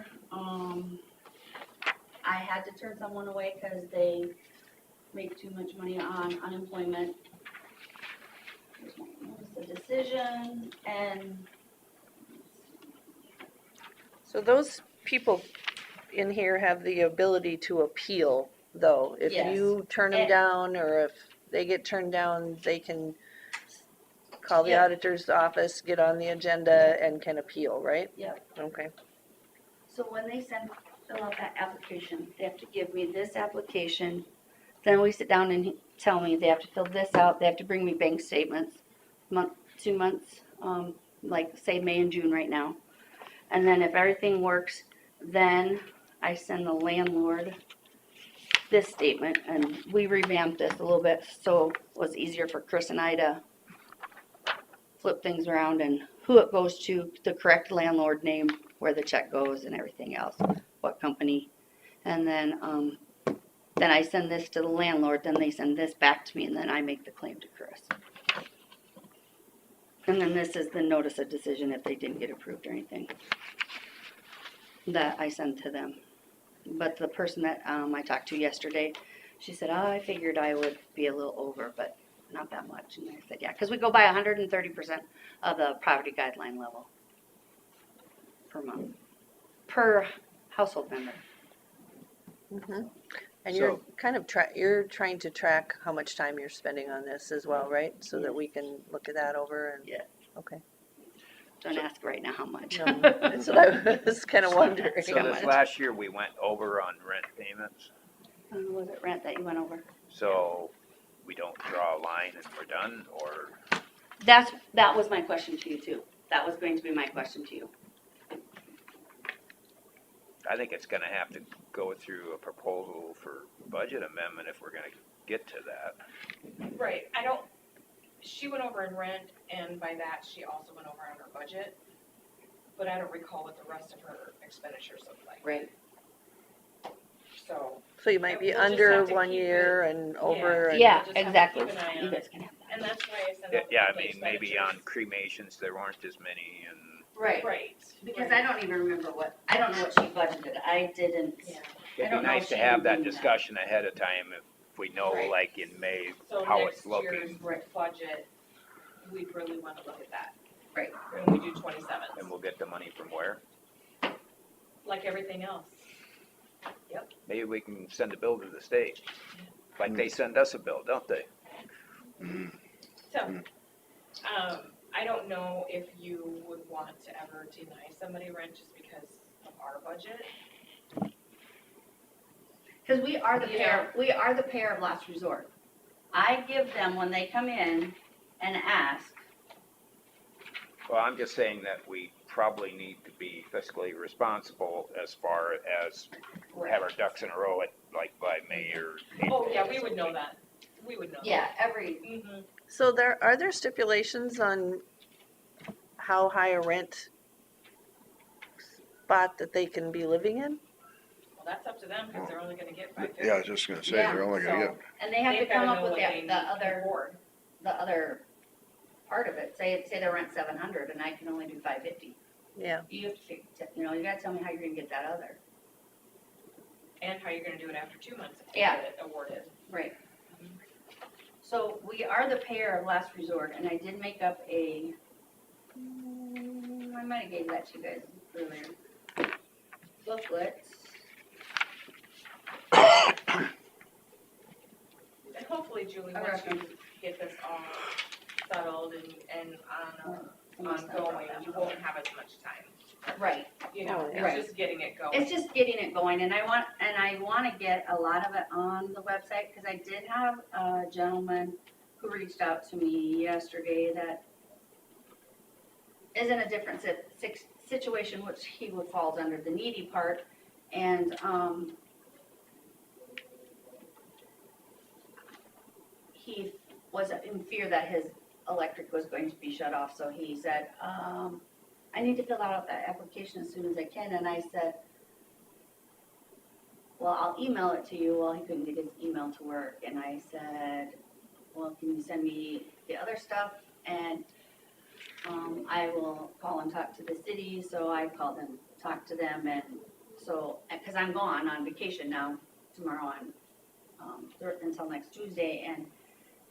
I had to turn someone away because they make too much money on unemployment. Here's my notices. the decision, and So those people in here have the ability to appeal, though. If Yes. you turn them And- down, or if they get turned down, they can call the Yeah. auditor's office, get on the agenda, and can appeal, right? Yep. Okay. so when they fill out that application, they have to give me this application. Then we sit down and tell me they have to fill this out, they have to bring me bank statements, 2 months, like say May and June right now. And then if everything works, then I send the landlord this statement, and we revamped this a little bit so it was easier for Chris and I to flip things around and who it goes to, the correct landlord name, where the check goes and everything else, what company. And then I send this to the landlord, then they send this back to me, and then I make the claim to Chris. And then this is the notice of decision if they didn't get approved or anything that I send to them. But the person that I talked to yesterday, she said, I figured I would be a little over, but not that much. And I said, yeah, because we go by 130% of the poverty guideline level per month, per household member. Mhm. And you're So- kind of you're trying to track how much time you're spending on this as well, right? So that we can look at that over and. Yeah. Okay. Don't ask right now how much. No, that's what I was kind of wondering. So How this much? last year, we went over on rent payments, Was it rent that you went over? so we don't draw a line and we're done, or? That was my question to you too. That was going to be my question to you. I think it's gonna have to go through a proposal for budget amendment if we're gonna get to that. Right, she went over in rent, and by that, she also went over on her budget, but I don't recall what the rest of her expenditures look like, Right. so, So you might be We'll just under have to 1 keep year and over. and- Yeah, just have to exactly. keep an eye You on guys can have that. and that's why I sent Yeah, out the yeah, I monthly mean, maybe on expenditures. cremations, there weren't as many, and Right. Right. Because right. I don't even remember I don't know what she budgeted. I didn't. Yeah, I it'd be don't know nice if to she have would that do that. discussion ahead of time if we know, Right. like in May, so how next it's looking. year's budget, we'd really wanna look at that. Right. When we do 27s, And we'll get the money from where? like everything else. Maybe we can send a bill to the state, like they send us a bill, don't they? Mm, So, I don't know if you would want to ever deny somebody rent just because of our budget. Because we are the Yeah. payer of last resort. I give them when they come in and ask. Well, I'm just saying that we probably need to be fiscally responsible as far as have our ducks in a row at, like, by May or April. Oh, yeah, we would know that. We would know. Yeah, every, Mm-hmm. So are there stipulations on how high a rent spot that they can be living in? Well, that's up to them, because they're only gonna get $550. Yeah, I was just gonna say, Yeah, they're only gonna so- get, and they have to They've come gotta up know with what they the other, afford. the other part of it. Say their rent's 700 and I can only do 550. Yeah. You have to, you gotta tell me how you're gonna get that other. And how you're gonna do it after 2 months if you Yeah. get it awarded. Right. So we are the payer of last resort, and I did make up I might have gave that to you guys earlier. Booklet. And hopefully, Julie, I once you reckon. get this all settled and Almost not ongoing, that you much. won't have as much time. Right. You know, Oh, yeah. Right. it's just getting it going. It's just getting it going, and I want to get a lot of it on the website, because I did have a gentleman who reached out to me yesterday that is in a different situation, which he would falls under the needy part, and, he was in fear that his electric was going to be shut off, so he said, I need to fill out that application as soon as I can, and I said, well, I'll email it to you. Well, he couldn't get his email to work, and I said, well, can you send me the other stuff, and I will call and talk to the city. So I called and talked to them, and so, because I'm gone on vacation now, tomorrow on, until next Tuesday, and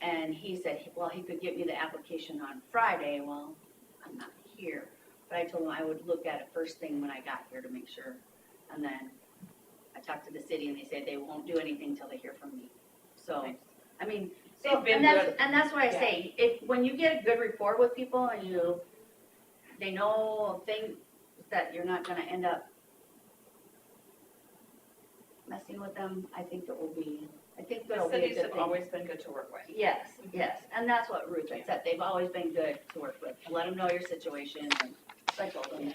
And he said, well, he could get me the application on Friday. Well, I'm not here. But I told him I would look at it first thing when I got here to make sure. And then I talked to the city and they said they won't do anything till they hear from me. So, Nice. I mean, They've so, been and good. that's why I Yeah. say, if, when you get a good rapport with people and they know things that you're not gonna end up messing with them, I think it'll be a The good cities thing. have always been good to work with. Yes, yes, and that's what Ruth had said, they've always been good to work with, let them know your situation, and so I told them.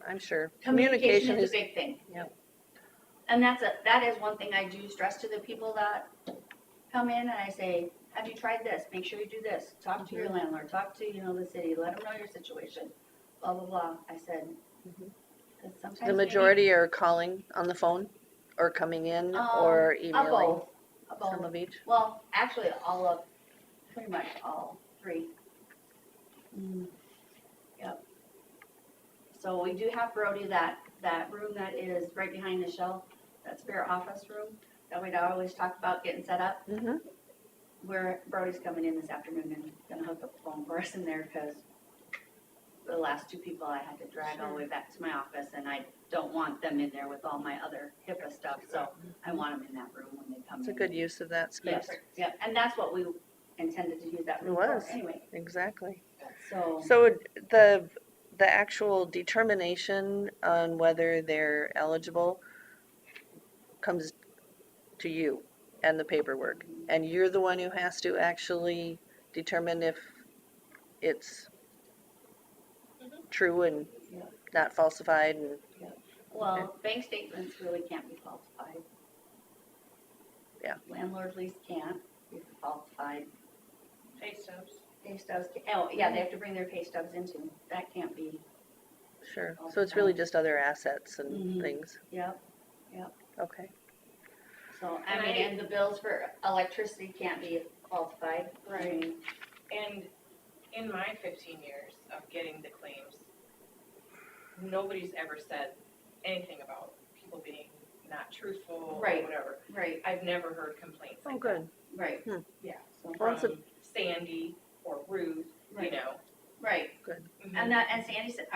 I'm sure. Communication is a big thing. Yep. And that is one thing I do stress to the people that come in, and I say, have you tried this, make sure you do this, talk to your landlord, talk to, the city, let them know your situation, blah, blah, blah, I said. Mhm. 'Cause sometimes The maybe- majority are calling on the phone or coming in or A emailing, both, some of each. well, actually, pretty much all three. Yep. So we do have Brody, that room that is right behind the shelf, that's their office room, that we'd always talk about getting set up. Mhm. Where Brody's coming in this afternoon and gonna hook up the phone for us in there, cause the last two people I had to drag all the way back to my office, and I don't want them in there with all my other HIPAA stuff, so I want them in that room when they come in. It's a good use of that Yes, space. yeah, and that's what we intended to use that It room for was. anyway, Exactly. so. So the actual determination on whether they're eligible comes to you and the paperwork. And you're the one who has to actually determine if it's true and Yeah. not falsified and, Well, bank statements really can't be falsified. Yeah. Landlord lease can't be falsified. Pay stubs. Pay stubs, oh, yeah, they have to bring their pay stubs into, that can't be, sure. So it's really just other assets and Mhm. things. yep. Okay. So, And I mean, and the bills for electricity can't be falsified. Right. And in my 15 years of getting the claims, nobody's ever said anything about people being not truthful or Right. whatever. Right, I've never heard complaints Oh, like good. right. Hmm. Yeah. So, Well, that from Sandy or Ruth, Right. you know. right, Good. Mhm. and Sandy said,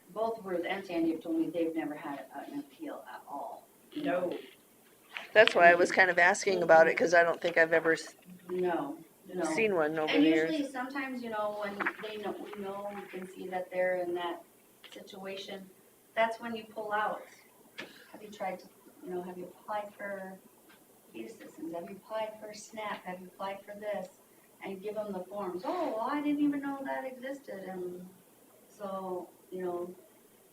both Ruth and Sandy have told me they've never had an appeal at all. No. That's why I was kind of asking about it, because I don't think I've ever No, no. seen one over And the years. usually, sometimes, when we can see that they're in that situation, that's when you pull out. Have you tried to, have you applied for heat assistance? Have you applied for SNAP? Have you applied for this? And give them the forms. Oh, well, I didn't even know that existed, and so,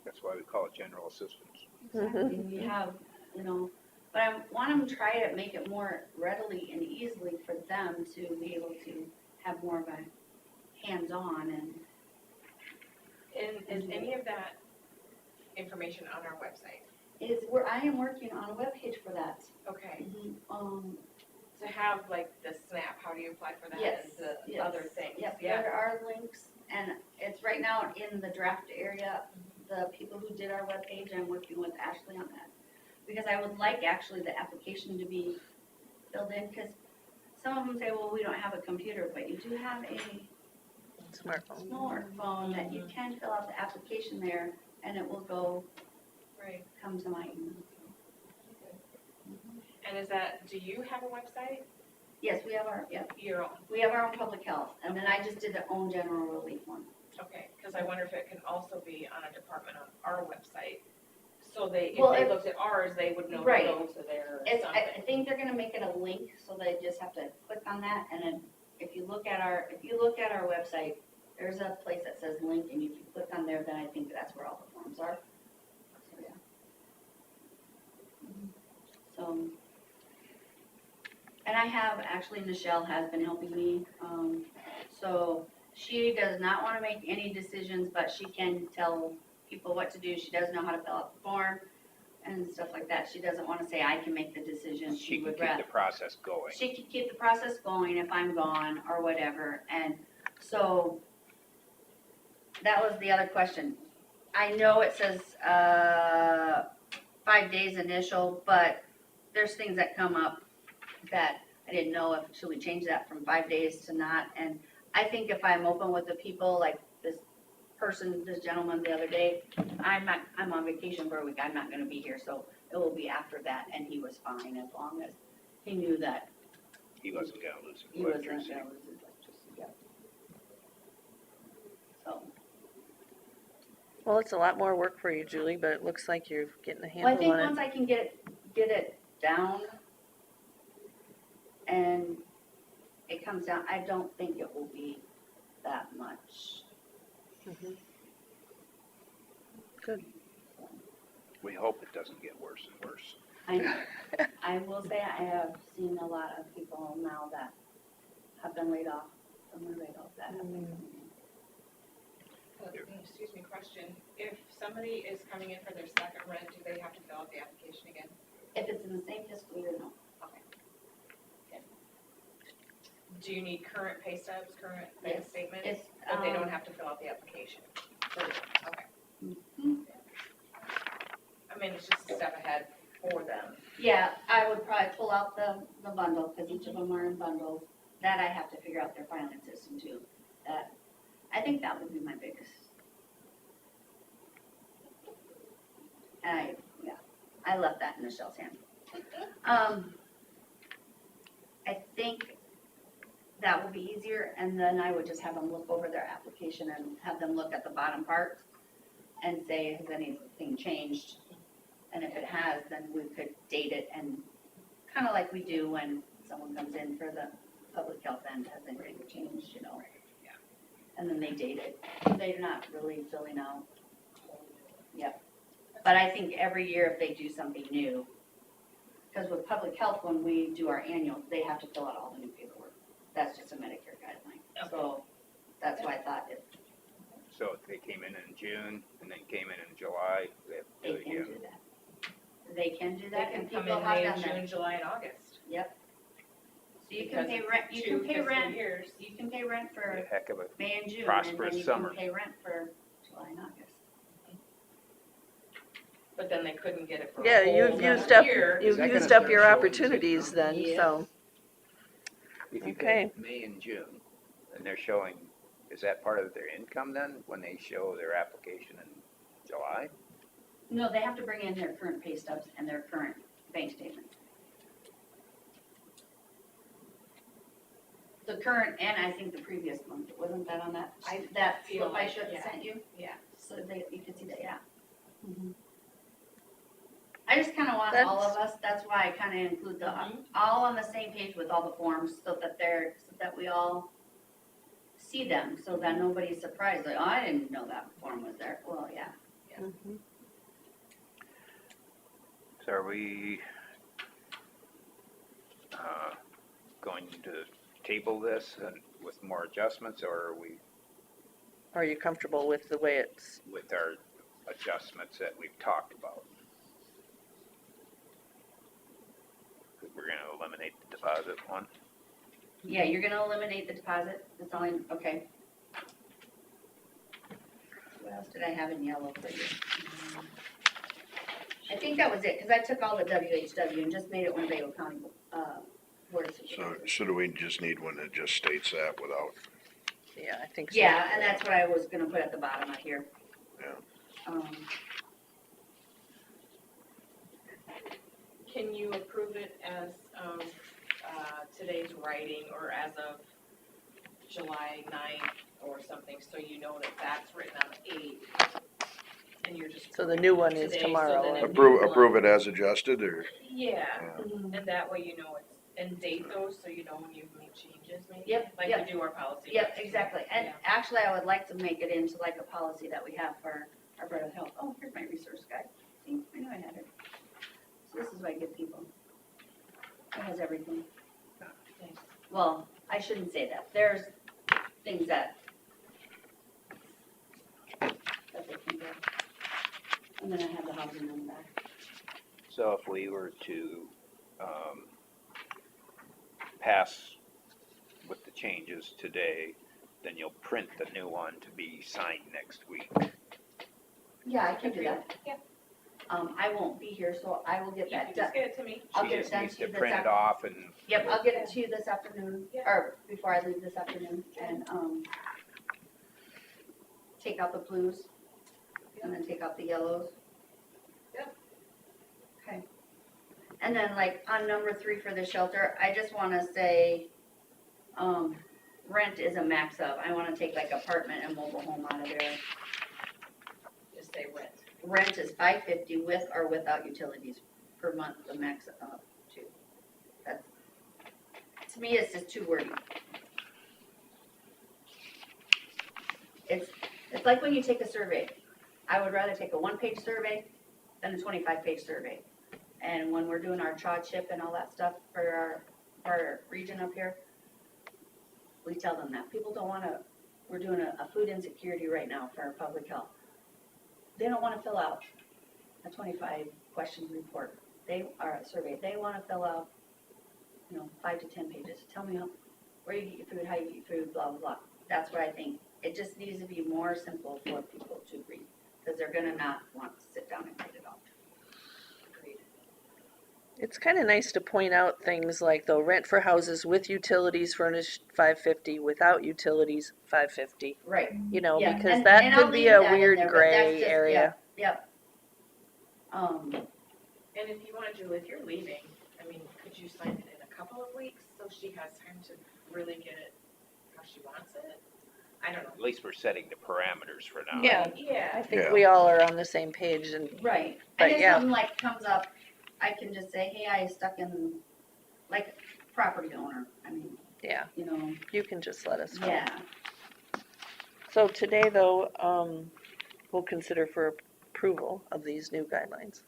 That's why we call it general assistance. exactly, you have, but I want them to try to make it more readily and easily for them to be able to have more of a hands-on and. And is any of that information on our website? I am working on a webpage for that. Okay. Mm-hmm. To have like the SNAP, how do you apply for that? Yes, And the yes. other things? Yep, Yeah. there are links, and it's right now in the draft area, the people who did our webpage, I'm working with Ashley on that. Because I would like actually the application to be filled in, because some of them say, well, we don't have a computer, but you do have a Smartphone. smartphone that you can fill out the application there, and it will Right. come to my email. And do you have a website? Yes, we have Your own? we have our own public health, and then I just did the own general relief one. Okay, because I wonder if it can also be on a department on our website. So if Well, they looked at ours, they would know to Right. go to their or I something. think they're gonna make it a link, so they just have to click on that, and then if you look at our website, there's a place that says link, and if you click on there, then I think that's where all the forms are. So, yeah. So, and actually Michelle has been helping me, so she does not wanna make any decisions, but she can tell people what to do, she does know how to fill out the form and stuff like that, she doesn't wanna say I can make the decision, She can would keep rather. the process going. She could keep the process going if I'm gone or whatever, and so that was the other question. I know it says, 5 days initial, but there's things that come up that I didn't know if, should we change that from 5 days to not? And I think if I'm open with the people, like this person, this gentleman the other day, I'm on vacation for a week, I'm not gonna be here, so it will be after that, and he was fine as long as he knew that He wasn't gonna lose he wasn't electricity. gonna lose his electricity, yep. So, Well, it's a lot more work for you, Julie, but it looks like you're getting a well, I handle think on once it. I can get it down and it comes down, I don't think it will be that much. Mhm. Good. We hope it doesn't get worse and worse. I will say I have seen a lot of people now that have been laid off from their laid off that have been coming in. Excuse me, question. If somebody is coming in for their second rent, do they have to fill out the application again? If it's in the same fiscal year, no. Do you need current pay stubs, current bank Yes. statements? It's, But they don't have to fill out the application? Okay. Mhm. I mean, it's just a step ahead for them. Yeah, I would probably pull out the bundle, because each of them are in bundles. That I have to figure out their filing system too. That, I think that would be my biggest. And I left that in Michelle's hand. I think that will be easier, and then I would just have them look over their application and have them look at the bottom part and say, has anything changed? And if it has, then we could date it, and kind of like we do when someone comes in for the public health end, has anything changed, you know? Yeah. And then they date it. They're not really filling out. Yep. But I think every year if they do something new, because with public health, when we do our annual, they have to fill out all the new paperwork. That's just a Medicare guideline. So that's why I thought if So if they came in June and then came in July, they have to they do it can again. do that. They can do They that, can and come people in have May, done that. June, July, and August. Yep. So you Because can pay it's rent, you 2 can pay fiscal rent, years. you can pay rent A for heck of a, May and June, and then prosperous you summer. can pay rent for July and August. But then they couldn't get it for Yeah, a whole you've nother used up, year. you've Is that gonna used up start your showing opportunities income? then, Yes. so, if you Okay. pay May and June, and they're showing, is that part of their income then, when they show their application in July? No, they have to bring in their current pay stubs and their current bank statements. The current, and I think the previous month, wasn't that on that, that feel slip I like, should have yeah. sent you? Yeah. So that you could see that, yeah. I just kinda want all of us, that's why I kinda include the, Mhm. all on the same page with all the forms, so that we all see them, so that nobody's surprised, like, oh, I didn't know that form was there, well, yeah. mhm. So are we, going to table this and with more adjustments, or are we Are you comfortable with the way it's, with our adjustments that we've talked about? We're gonna eliminate the deposit one. Yeah, you're gonna eliminate the deposit, that's all, okay. What else did I have in yellow for you? I think that was it, cause I took all the WHW and just made it Winnebago County, Board of So, Supervisors. so do we just need one that just states that without, yeah, I think so. Yeah, and that's what I was gonna put at the bottom of here. Yeah. Can you approve it as of today's writing or as of July 9th or something, so you know that that's written on the 8th? And you're just. So the new one is Today, so tomorrow. then or- it- approve it as adjusted, or? Yeah, Yeah. and that way you know it's, and date those, so you know when you've made changes maybe. Yep, Like yep. we do our policy. Yep, exactly, and Yeah. actually, I would like to make it into like a policy that we have for our Board of Health. Oh, here's my resource guide, see, I knew I had it. So this is what I give people. It has everything. Nice. Well, I shouldn't say that, there's things that they can do. And then I have the housing on the back. So if we were to, pass with the changes today, then you'll print the new one to be signed next week. Yeah, I can do that. Yeah. I won't be here, so I will get You can that done. just get it to me. I'll She get it just done needs to you to this print it afternoon. off and. Yep, I'll get it to you this afternoon, Yeah. or before I leave this afternoon, and, take out the blues, and then take out the yellows. Yep. Okay. And then like on number 3 for the shelter, I just wanna say, rent is a max of, I wanna take like apartment and mobile home out of there. Just say rent. Rent is $550 with or without utilities per month, the max up to. That's, to me, it's just too wordy. It's like when you take a survey. I would rather take a 1-page survey than a 25-page survey. And when we're doing our CHOD chip and all that stuff for our region up here, we tell them that. People don't wanna, we're doing a food insecurity right now for our public health. They don't wanna fill out a 25-question report. Or a survey. They wanna fill out, 5 to 10 pages. Tell me where you get your food, how you get your food, blah, blah, blah. That's what I think. It just needs to be more simple for people to read, because they're gonna not want to sit down and write it all. Agreed. It's kind of nice to point out things like, though, rent for houses with utilities furnished $550, without utilities $550. Right. Because Yeah, and that I'll could be leave a that in weird there, but gray that's just- area. Yep. And if you want, Julie, if you're leaving, I mean, could you sign it in a couple of weeks so she has time to really get it how she wants it? I don't know. At least we're setting the parameters for now. Yeah. I Yeah. think Yeah. we all are on the same page, and Right. But And if yeah. something like comes up, I can just say, hey, I stuck in, like, property owner. I mean, yeah, you know, you can just let us know. yeah. So today, though, we'll consider for approval of these new guidelines.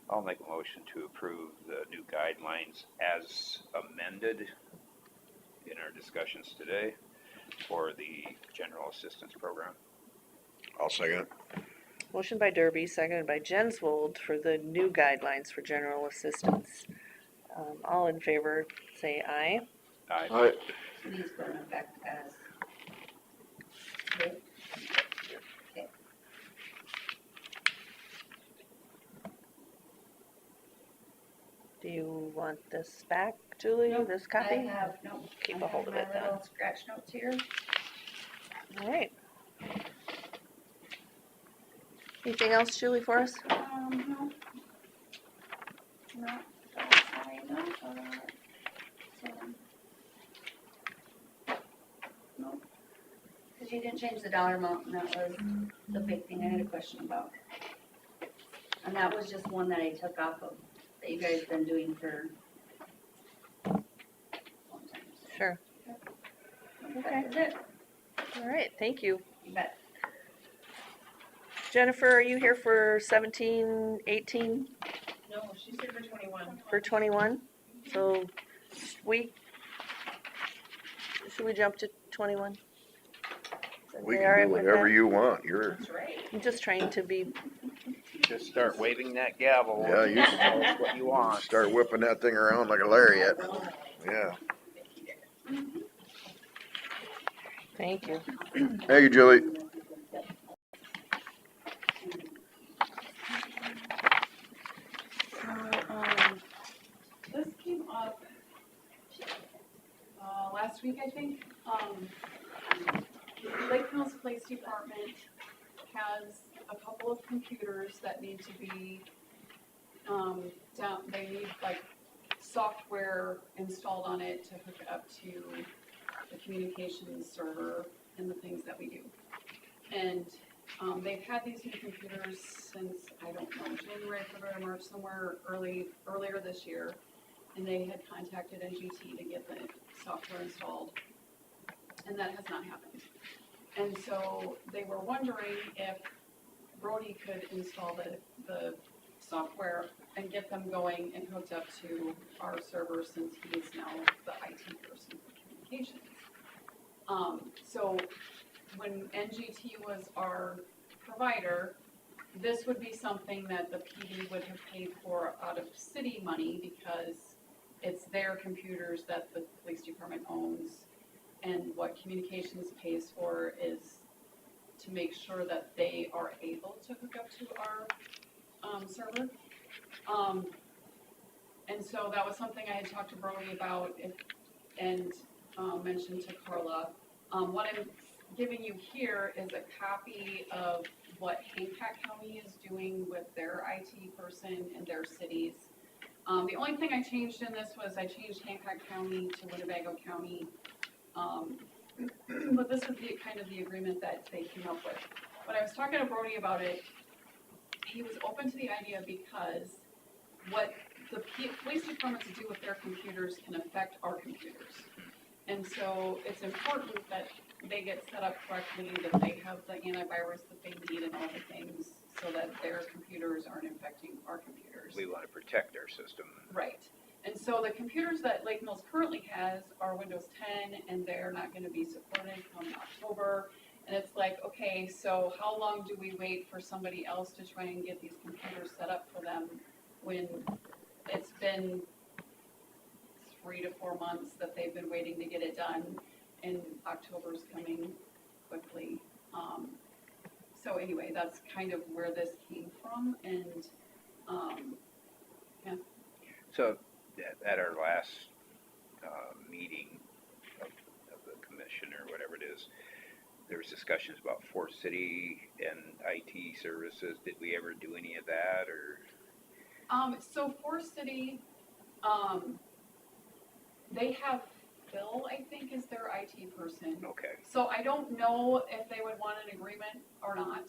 I'll make a motion to approve the new guidelines as amended in our discussions today for the general assistance program. I'll second it. Motion by Derby, seconded by Jensvold for the new guidelines for general assistance. All in favor, say aye. Aye. These go in effect as. Okay. Okay. Do you want this back, Julie, Nope, this I copy? have, no. Keep a hold of it I then. have my little scratch notes here. All right. Anything else, Julie, for us? No. Not that I know of. So. No. Because you didn't change the dollar amount, and that was the big thing I had a question about. And that was just one that I took off of, that you guys been doing for a long time. So Sure. that is it. All right, thank you. You bet. Jennifer, are you here for 17, 18, No, she's here for 21. for 21? So should we jump to 21? We All can right do with whatever that? you want. That's right. I'm just trying to be, Just start waving that gavel. Yeah, you Tell us what you want. start whipping that thing around like a lariat. Yeah. thank you. Thank you, Julie. This came up, last week, I think. Lake Mills Police Department has a couple of computers that need to be, they need like software installed on it to hook it up to the communications server and the things that we do. And, they've had these new computers since, I don't know, January, February, March, somewhere earlier this year. And they had contacted NGT to get the software installed, and that has not happened. And so they were wondering if Brody could install the software and get them going and hooked up to our server, since he is now the IT person for communications. So when NGT was our provider, this would be something that the PD would have paid for out of city money, because it's their computers that the police department owns. And what communications pays for is to make sure that they are able to hook up to our server. And so that was something I had talked to Brody about and mentioned to Carla. What I'm giving you here is a copy of what Hancock County is doing with their IT person in their cities. The only thing I changed in this was I changed Hancock County to Winnebago County. But this is kind of the agreement that they came up with. When I was talking to Brody about it, he was open to the idea because what the police departments do with their computers can affect our computers. And so it's important that they get set up correctly, that they have the antivirus that they need and all the things so that their computers aren't infecting our computers. We want to protect our system. Right. And so the computers that Lake Mills currently has are Windows 10 and they're not going to be supported come October. And it's like, okay, so how long do we wait for somebody else to try and get these computers set up for them when it's been 3 to 4 months that they've been waiting to get it done and October's coming quickly. So anyway, that's kind of where this came from and So at our last meeting of the commission or whatever it is, there was discussions about Forest City and IT services. Did we ever do any of that or? So Forest City, they have Phil, I think, is their IT person. Okay, So I don't know if they would want an agreement or not.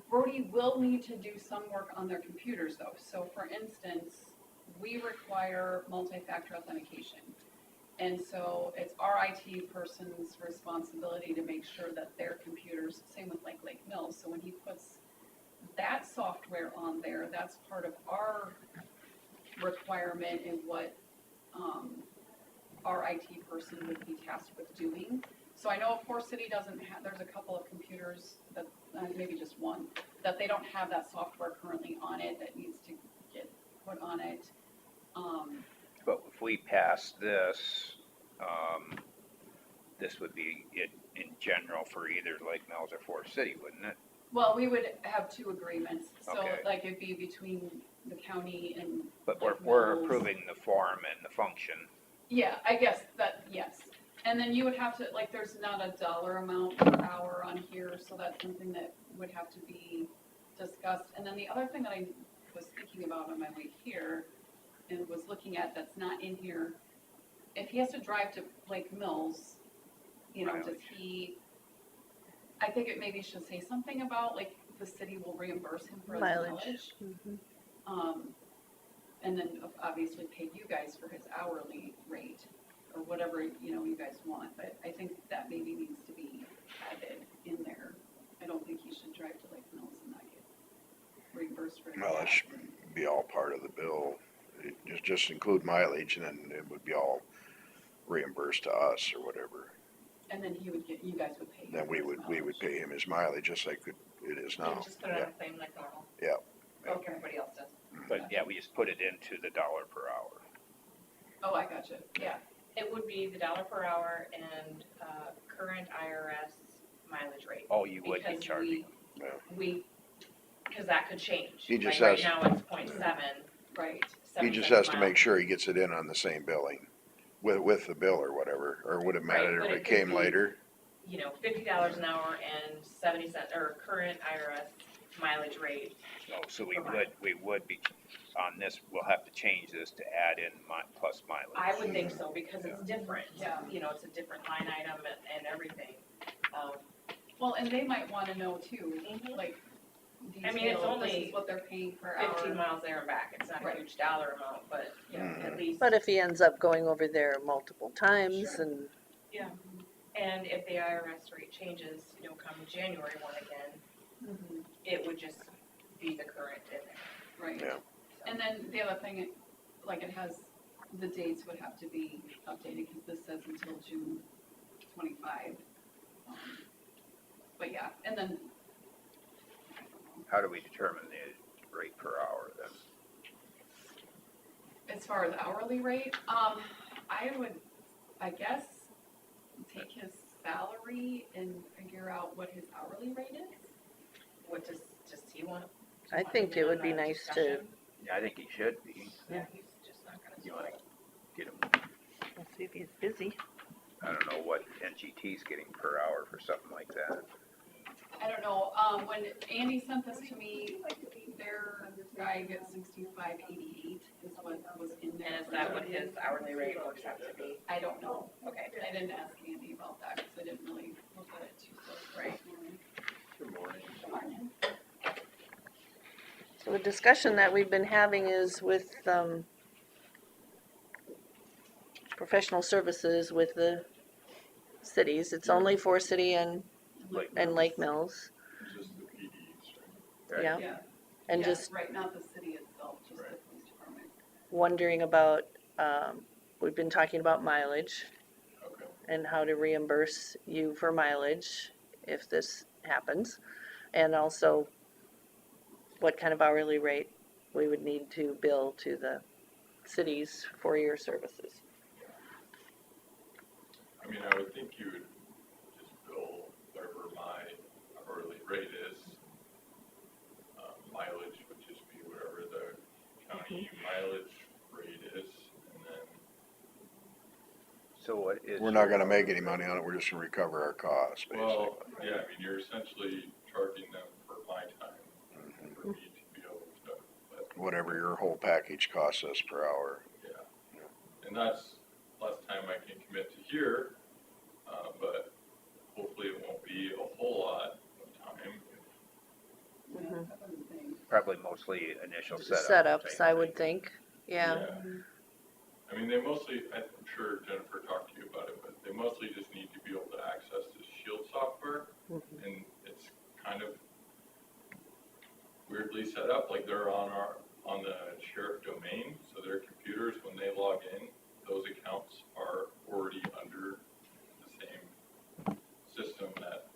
Brody will need to do some work on their computers though. So for instance, we require multi-factor authentication. And so it's our IT person's responsibility to make sure that their computers, same with like Lake Mills, so when he puts that software on there, that's part of our requirement in what our IT person would be tasked with doing. So I know Forest City doesn't have, there's a couple of computers that, maybe just one, that they don't have that software currently on it that needs to get put on it. but if we pass this, this would be it in general for either Lake Mills or Forest City, wouldn't it? Well, we would have two agreements, so Okay. like it'd be between the county and. But Lake we're Mills. approving the form and the function. Yeah, I guess that, yes. And then you would have to, like, there's not a dollar amount per hour on here, so that's something that would have to be discussed. And then the other thing that I was thinking about on my way here and was looking at that's not in here, if he has to drive to Lake Mills, you know, does he, I think it maybe should say something about, like, the city will reimburse him for his mileage. Mhm. And then obviously pay you guys for his hourly rate or whatever, you know, you guys want, but I think that maybe needs to be added in there. I don't think he should drive to Lake Mills and not get reimbursed for his Well, that gas. should be all part of the bill. Just include mileage and then it would be all reimbursed to us or whatever. And then he would get, you guys would pay him Then for we his would mileage. pay him his mileage just like it is You now. just put it on a claim like normal. Yeah. Like Okay. everybody else does. But yeah, we just put it into the dollar per hour. Oh, I gotcha, yeah. It would be the dollar per hour and, current IRS mileage rate. Oh, you would be Because charging. because that could change. He just Like has- right now it's 0.7. Right. He just has to make sure he gets it in on the same billing with the bill or whatever, or would it matter Right, but if it it could came be- later? You know, $50 an hour and 70 cents, or current IRS mileage rate. No, so we Per would be, on this, we'll have to change this to add in plus mileage. I would think so, because it's different. Yeah. You know, it's a different line item and everything. Well, and they might wanna know too, Mhm. like, I mean, it's detail, this only is what they're paying per hour. 15 miles there and back. It's not a Right. huge dollar amount, but, you know, Mhm. at least. But if he ends up going over there multiple times Sure. and, Yeah, and if the IRS rate changes, you know, come January 1 again, Mhm. it would just be the current in there. Right. Yeah. And then the other thing, like it has, the dates would have to be updated because this says until June 25. But yeah, and then, How do we determine the rate per hour then? as far as hourly rate, I would, I guess, take his salary and figure out what his hourly rate is. What does he you want? I think it would be nice to, I think he should be. Yeah, he's just not gonna. You wanna get him, let's see if he's busy. I don't know what NGT's getting per hour for something like that. I don't know, when Andy sent this to me, their guy gets 65.88 is what was in there. And is that what his hourly rate works out to be? I don't know. Okay, I didn't ask Andy about that, because I didn't really look at it too close. right. Good morning. So the discussion that we've been having is with, professional services with the cities. It's only for city and Lake Mills. Just the PDs, Right. Yeah. Yeah. And Yeah, just right, not the city itself, just the Right. police department. wondering about, we've been talking about mileage right? Okay. and how to reimburse you for mileage if this happens. And also what kind of hourly rate we would need to bill to the cities for your services. I mean, I would think you would just bill whatever my hourly rate is. Mileage would just be whatever the county mileage rate is, and then, So what is? We're not gonna make any money on it, we're just gonna recover our costs, basically. well, yeah, I mean, you're essentially charging them for my time, for me to be able to, but, Whatever your whole package costs us per hour. yeah. And that's less time I can commit to here, but hopefully it won't be a whole lot of time. Mhm. That was the thing. Probably mostly initial Setups, I would think, yeah. I mean, they mostly, I'm sure Jennifer talked to you about it, but they mostly just need to be able to access the Shield software, Mhm. and it's kind of weirdly set up, like they're on the sheriff domain, so their computers, when they log in, those accounts are already under the same system that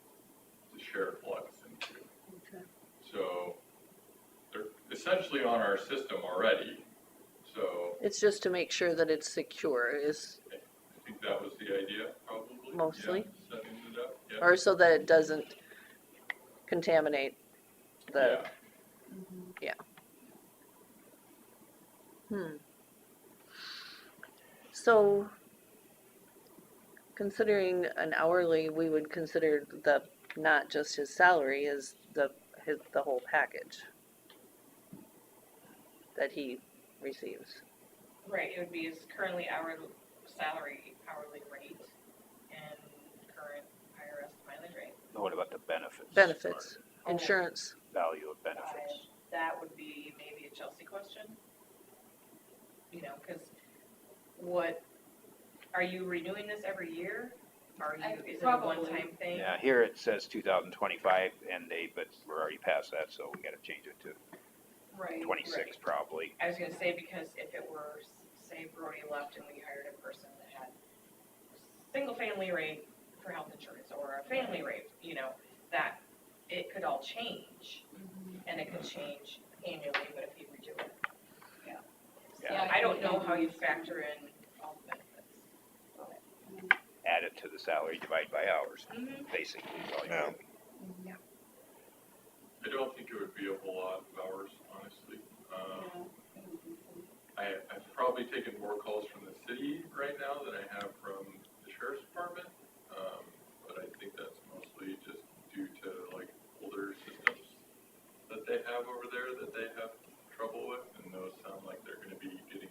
the sheriff logs into. Okay. So they're essentially on our system already, so It's just to make sure that it's secure is, I think that was the idea, probably. Mostly. Yeah, setting it up, yeah. or so that it doesn't contaminate the, Yeah. So, considering an hourly, we would consider the, not just his salary, is the whole package that he receives. Right, it would be his currently hourly rate and current IRS mileage rate. What about the benefits? Benefits, Oh. insurance, Value of benefits. That would be maybe a Chelsea question. You know, cause are you renewing this every year? Is it a Probably. one-time thing? Yeah, here it says 2025 end date, but we're already past that, so we gotta change it to Right. 26 probably. I was gonna say, because if it were, say Brody left and we hired a person that had single-family rate for health insurance or a family rate, you know, that it could all change. And it could change annually, but if you redo it. Yeah. So Yeah, I don't know how you factor in all the benefits. Add it to the salary, divide by hours, Mhm. basically. is all you Yeah. do. I don't think it would be a whole lot of hours, honestly. I've probably taken more calls from the city right now than I have from the sheriff's department. But I think that's mostly just due to like older systems that they have over there that they have trouble with, and those sound like they're gonna be getting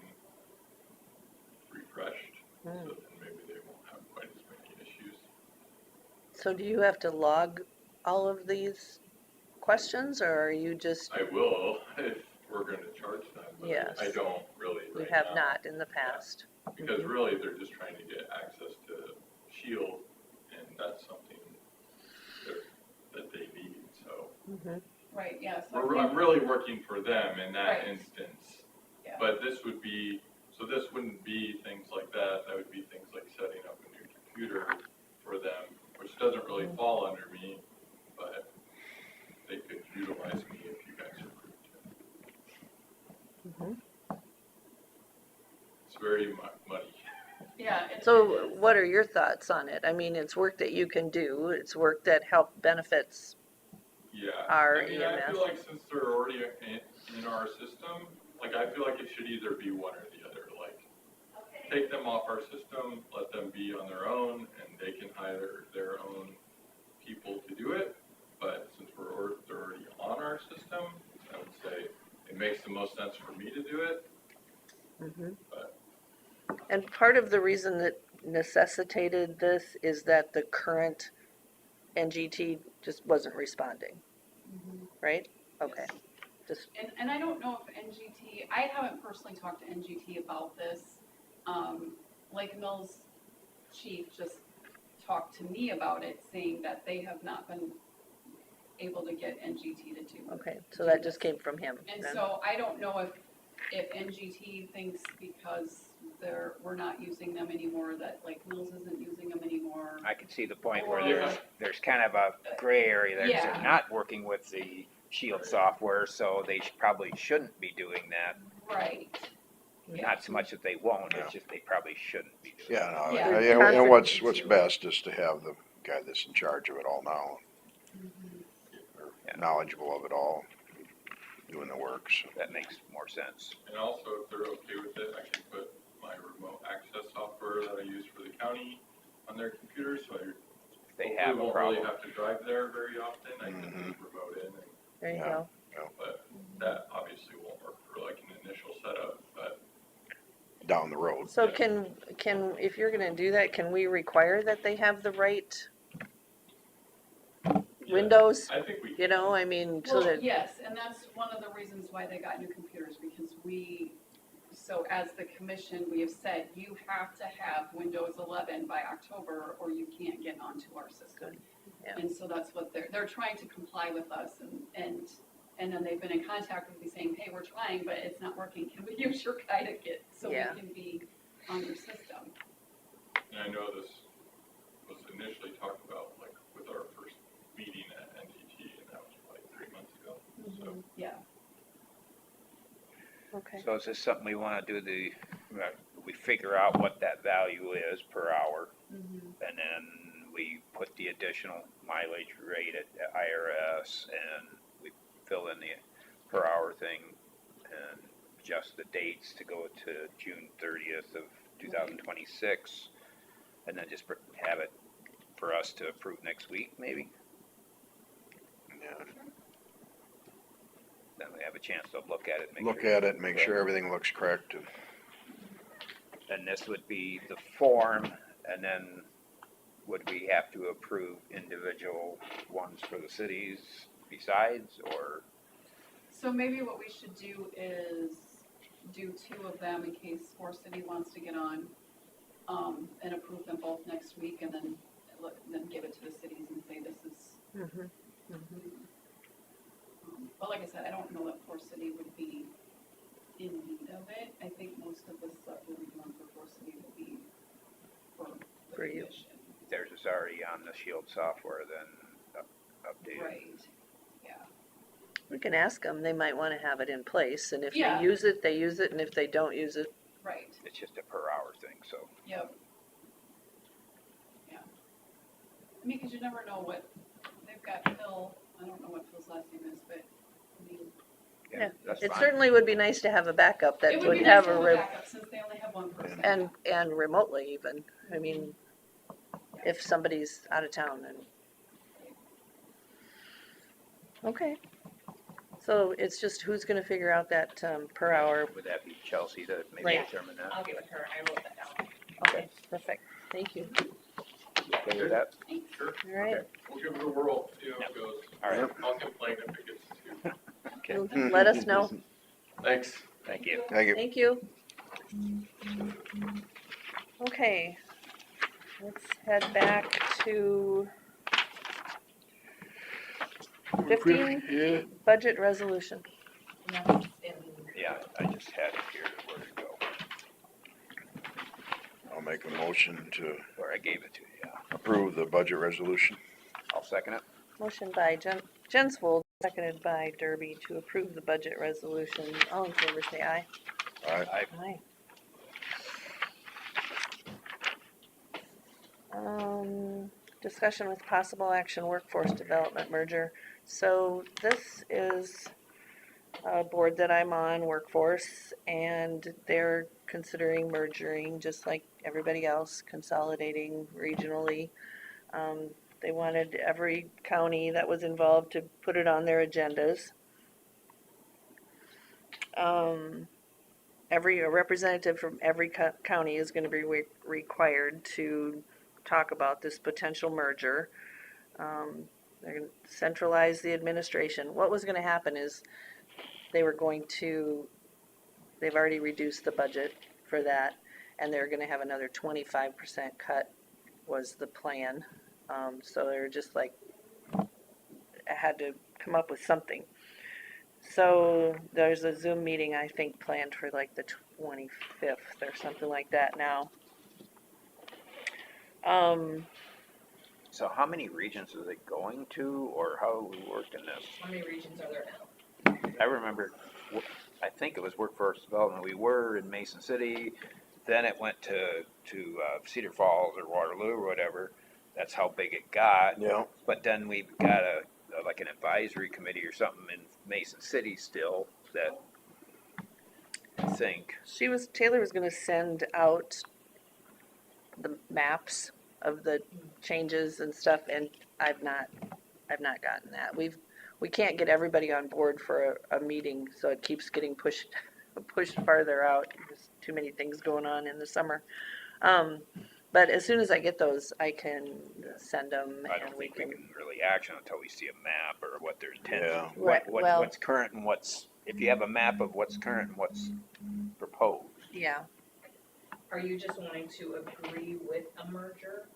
refreshed, so then maybe they won't have quite as many issues. so do you have to log all of these questions, or are you just, I will if we're gonna charge them, but Yes. I don't really you right have now. not in the past? Because really, they're just trying to get access to Shield, and that's something that they need, so. Mhm. Right, yeah, so I I'm think, really working for them in that Right. instance. Yeah. But this would be, so this wouldn't be things like that would be things like setting up a new computer for them, which doesn't really fall under me, but they could utilize me if you guys approved it. Mhm. It's very muddy. yeah. it So is. what are your thoughts on it? I mean, it's work that you can do, it's work that benefits Yeah, Yeah, our I mean, I feel EMS. like since they're already in our system, like, I feel like it should either be one or the other, like, take them off our system, let them be on their own, and they can hire their own people to do it, but since they're already on our system, I would say it makes the most sense for me to do it, Mhm. but, And part of the reason that necessitated this is that the current NGT just wasn't responding, right? Okay, just, And I don't know if NGT, I haven't personally talked to NGT about this. Lake Mills chief just talked to me about it, saying that they have not been able to get NGT to do. okay, so that just came from him And then. so I don't know if NGT thinks because we're not using them anymore, that Lake Mills isn't using them anymore. I can see the point where Yeah. there's kind of a gray area there, 'cause Yeah. they're not working with the Shield software, so they probably shouldn't be doing that. Right. Not so much that they won't, Yeah. it's just they probably shouldn't be doing it. Yeah, no, Yeah. and what's best is to have the guy that's in charge of it all now, or Yeah. knowledgeable of it all, doing the work, so. That makes more sense. and also, if they're okay with it, I can put my remote access software that I use for the county on their computer, so I If they have a won't really problem. have to drive there very often, I can Mhm. just remote in, There you Yeah. go. but that obviously won't work for like an initial setup, but Down the road. So if you're gonna do that, can we require that they have the right yeah, Windows? I think we. You know, I mean, so Well, that, yes, and that's one of the reasons why they got new computers, because so as the commission, we have said, you have to have Windows 11 by October, or you can't get onto our system. Yeah. And so that's what they're trying to comply with us, and then they've been in contact with me saying, hey, we're trying, but it's not working, can we use your guy to get, so we Yeah. can be on your system? And I know this was initially talked about like with our first meeting at NTT, and that was like 3 months ago, so. Yeah. okay. So is this something we wanna do we figure out what that value is per hour, and then we put the additional mileage rate at IRS, and we fill in the per hour thing, and adjust the dates to go to June 30th of 2026, and then just have it for us to approve next week, maybe? Yeah. Then we have a chance to look at it, make Look sure. at it, make sure everything looks correct, and And this would be the form, and then would we have to approve individual ones for the cities besides, or? So maybe what we should do is do 2 of them in case Forest City wants to get on, and approve them both next week, and then give it to the cities and say this is. Mhm. But like I said, I don't know that Forest City would be in need of it. I think most of the stuff that we want for Forest City would be for the For you. commission. Theirs is already on the Shield software, then updated. Right, yeah. We can ask them, they might wanna have it in place, and if Yeah. they use it, they use it, and if they don't use it, Right, It's just a per hour thing, so. yep. Yeah. I mean, 'cause you never know what, they've got Phil, I don't know what Phil's last name is, but, I mean. Yeah, That's it fine. certainly would be nice to have a backup that It would would be have nice to a, have a re- backup, since they only have one person. and remotely even, I mean, if somebody's out of town, then. Okay, so it's just who's gonna figure out that, per hour, Would that be Chelsea to maybe Right. determine that? I'll get with her, I wrote that down. okay, perfect, thank you, Okay with that? Sure. all right. Okay. We'll give it a whirl, see how it goes. All right, I'll complain if it gets too. okay, You'll let us know, Thanks. thank you. thank you. thank you. Okay, let's head back to 15, Yeah. budget resolution. Yeah, I just had it here, where to go, I'll make a motion to where I gave it to you, yeah. approve the budget resolution. I'll second it. Motion by Jensvold, seconded by Derby to approve the budget resolution. All in favor, say aye. All right, Aye. Discussion with possible action workforce development merger. So this is a board that I'm on, Workforce, and they're considering merging, just like everybody else, consolidating regionally. They wanted every county that was involved to put it on their agendas. A representative from every county is gonna be required to talk about this potential merger. They're gonna centralize the administration. What was gonna happen is they've already reduced the budget for that, and they're gonna have another 25% cut was the plan. So they're just like, had to come up with something. So there's a Zoom meeting, I think, planned for like the 25th or something like that now. So how many regions is it going to, or how are we working this? How many regions are there now? I remember, I think it was Workforce Development, we were in Mason City, then it went to Cedar Falls or Waterloo or whatever. That's how big it got. Yeah. But then we've got like an advisory committee or something in Mason City still that I think. Taylor was gonna send out the maps of the changes and stuff, and I've not gotten that. We can't get everybody on board for a meeting, so it keeps getting pushed farther out. There's too many things going on in the summer. But as soon as I get those, I can send them I and don't we think we can. can really action until we see a map or what their intent, Yeah. Right, well- what's current and if you have a map of what's current and what's proposed. Yeah, Are you just wanting to agree with a merger?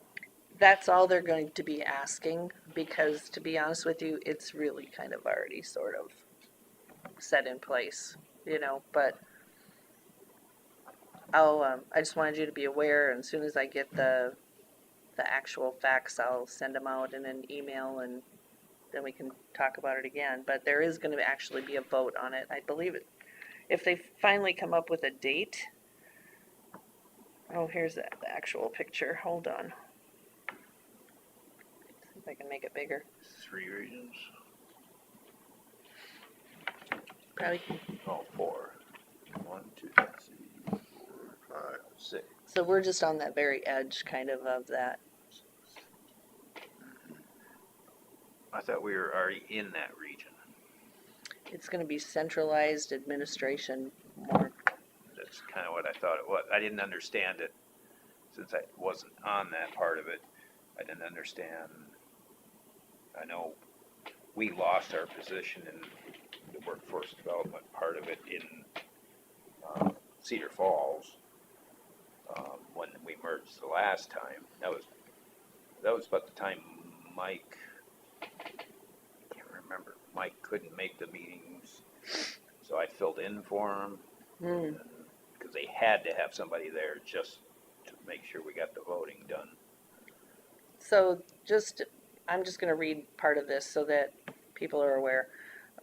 that's all they're going to be asking, because to be honest with you, it's really kind of already sort of set in place, but I just wanted you to be aware, and as soon as I get the actual facts, I'll send them out in an email, and then we can talk about it again. But there is gonna actually be a vote on it, I believe it. If they finally come up with a date. Oh, here's the actual picture, hold on. See if I can make it bigger. 3 regions. Probably. Oh, 4. 1, 2, 3, 4, 5, 6. So we're just on that very edge kind of that. I thought we were already in that region. It's gonna be centralized administration more. That's kind of what I thought it was. I didn't understand it since I wasn't on that part of it. I didn't understand. I know we lost our position in the workforce development part of it in Cedar Falls when we merged the last time. That was about the time Mike. I can't remember. Mike couldn't make the meetings, so I filled in for him. Because they had to have somebody there just to make sure we got the voting done. So I'm just gonna read part of this so that people are aware.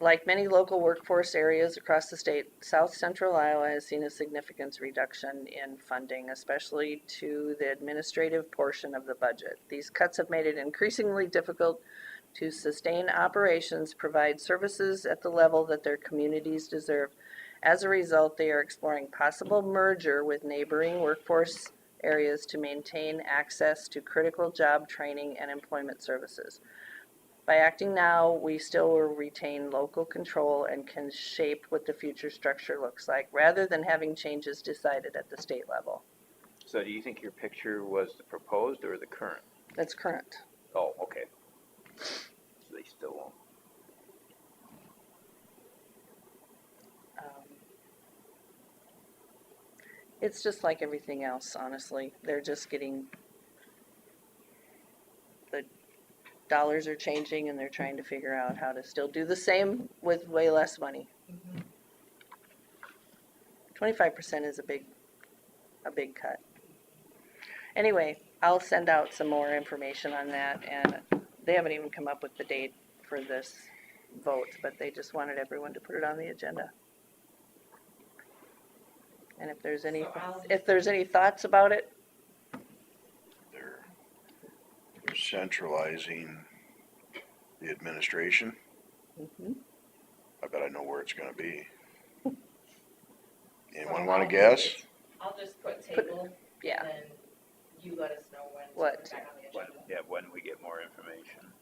Like many local workforce areas across the state, South Central Iowa has seen a significant reduction in funding, especially to the administrative portion of the budget. These cuts have made it increasingly difficult to sustain operations, provide services at the level that their communities deserve. As a result, they are exploring possible merger with neighboring workforce areas to maintain access to critical job training and employment services. By acting now, we still will retain local control and can shape what the future structure looks like, rather than having changes decided at the state level. So do you think your picture was the proposed or the current? That's current. Oh, okay. So they still won't. It's just like everything else, honestly. They're just getting, the dollars are changing and they're trying to figure out how to still do the same with way less money. 25% is a big cut. Anyway, I'll send out some more information on that, and they haven't even come up with the date for this vote, but they just wanted everyone to put it on the agenda. And if there's any thoughts about it, They're centralizing the administration. Mhm. I bet I know where it's gonna be. So Anyone wanna I'll guess? I'll just put Put- table, yeah. and then you let us know when to What? put it back on the When, agenda. yeah, when we get more information.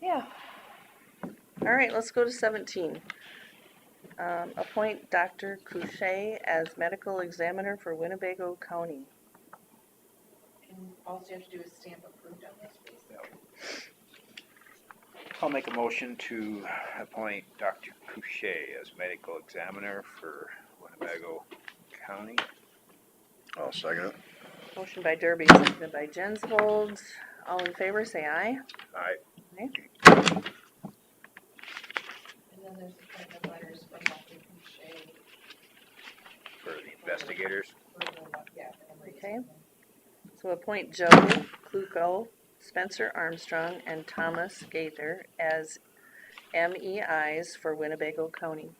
Yeah. All right, let's go to 17. Appoint Dr. Couchet as medical examiner for Winnebago County. And all you have to do is stamp approved on this, please. I'll make a motion to appoint Dr. Couchet as medical examiner for Winnebago County. I'll second it. Motion by Derby, seconded by Jensvold. All in favor, say aye. Aye. And then there's appointment letters from Dr. Boucher For the investigators. for the, yeah, for the Okay. reason. So appoint Joe Kluko, Spencer Armstrong, and Thomas Gaither as MEIs for Winnebago County.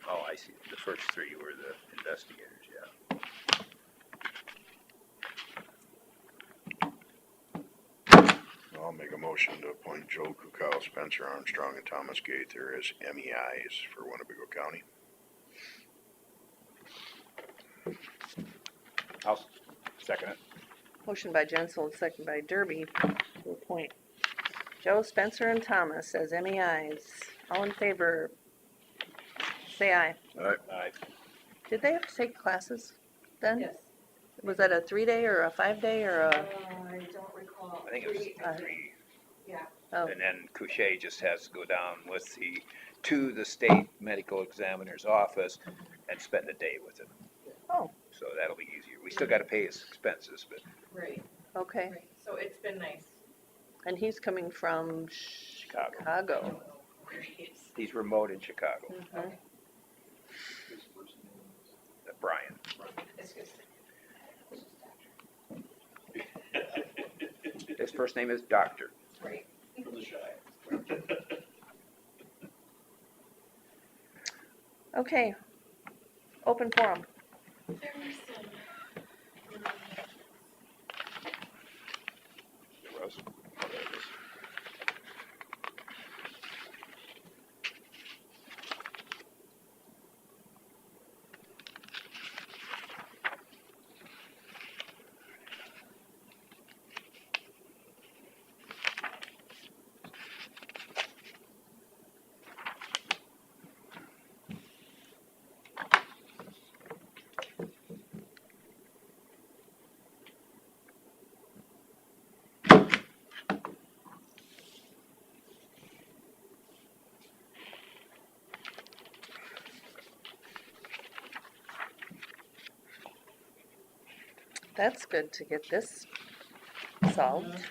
Oh, I see. The first three were the investigators, yeah. I'll make a motion to appoint Joe Kukau, Spencer Armstrong, and Thomas Gaither as MEIs for Winnebago County. I'll second it. Motion by Jensvold, seconded by Derby to appoint Joe, Spencer, and Thomas as MEIs. All in favor, say aye. Aye. Did they have to take classes then? Yes. Was that a 3-day or a 5-day or a? I don't recall. I think it was Uh, three. Yeah. Oh, And then Couchet just has to go down to the state medical examiner's office and spend a day with him. Oh. So that'll be easier. We still gotta pay his expenses, but Right, okay. right. So it's been nice. And he's coming from Chicago. I Chicago. don't know where he is. He's remote in Chicago. Mhm. Brian. It's just. His first name is Doctor. Right. From the Shy. Okay. Open forum. There were some. There was. Oh, there it is. That's good to get this solved.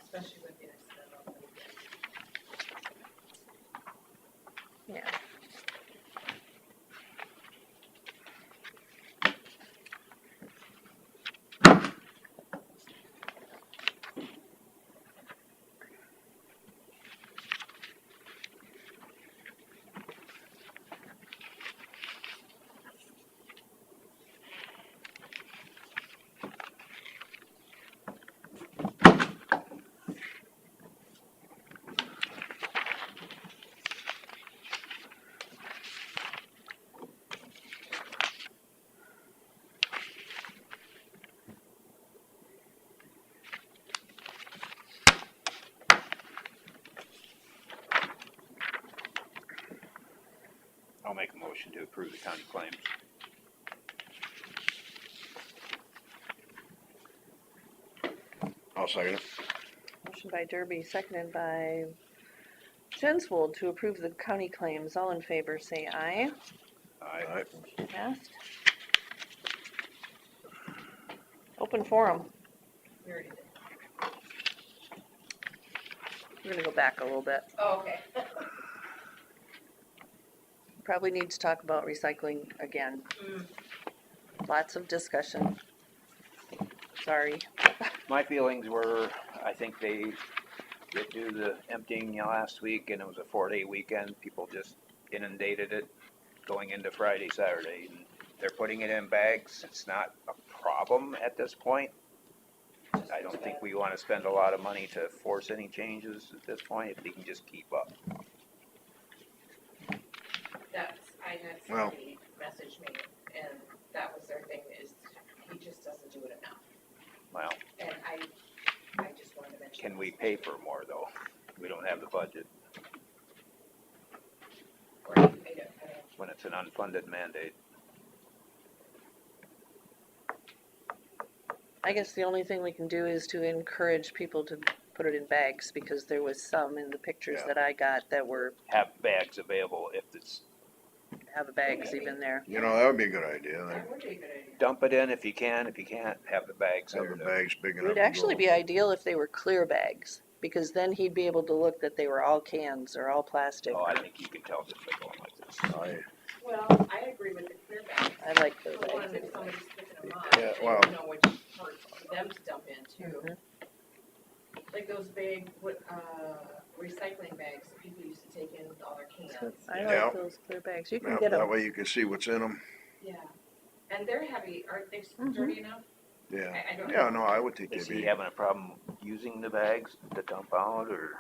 Especially with the accident on the weekend. Yeah. I'll make a motion to approve the county claims. I'll second it. Motion by Derby, seconded by Jensvold to approve the county claims. All in favor, say aye. Aye. Aye. Motion passed. Open forum. We already did. We're gonna go back a little bit. Oh, okay. Probably need to talk about recycling again. Mm. Lots of discussion. Sorry. My feelings were, I think they did do the emptying last week and it was a 4-day weekend. People just inundated it going into Friday, Saturday. And they're putting it in bags. It's not a problem at this point. I don't think we wanna spend a lot of money to force any changes at this point, if they can just keep up. I had Well- somebody message me, and that was their thing, is he just doesn't do it enough. Well, And I just wanted to mention. can we pay for more though? We don't have the budget Right, I don't. when it's an unfunded mandate. I guess the only thing we can do is to encourage people to put it in bags, because there was some in the pictures Yeah. that I got that were, Have bags available if it's, have the bags even there. You know, that would be a good idea. That would be a good idea. dump it in if you can. If you can't, have the bags Have there. the to- bags big It enough would to actually go. be ideal if they were clear bags, because then he'd be able to look that they were all cans or all plastic. Oh, I think you can tell just by going like this. Well, I agree with the clear bags. I like clear For one, bags if anyway. somebody's picking them up, Yeah, they well- don't know which parts for them to dump in too. Mhm. Like those big, recycling bags that people used to take in all their cans. I Yeah. like those clear bags. You can Yeah, get that them. way you can see what's in them. Yeah, and they're heavy, aren't they Mhm. sturdy enough? Yeah. I don't Yeah, know. no, I would think Is they'd he be. having a problem using the bags to dump out, or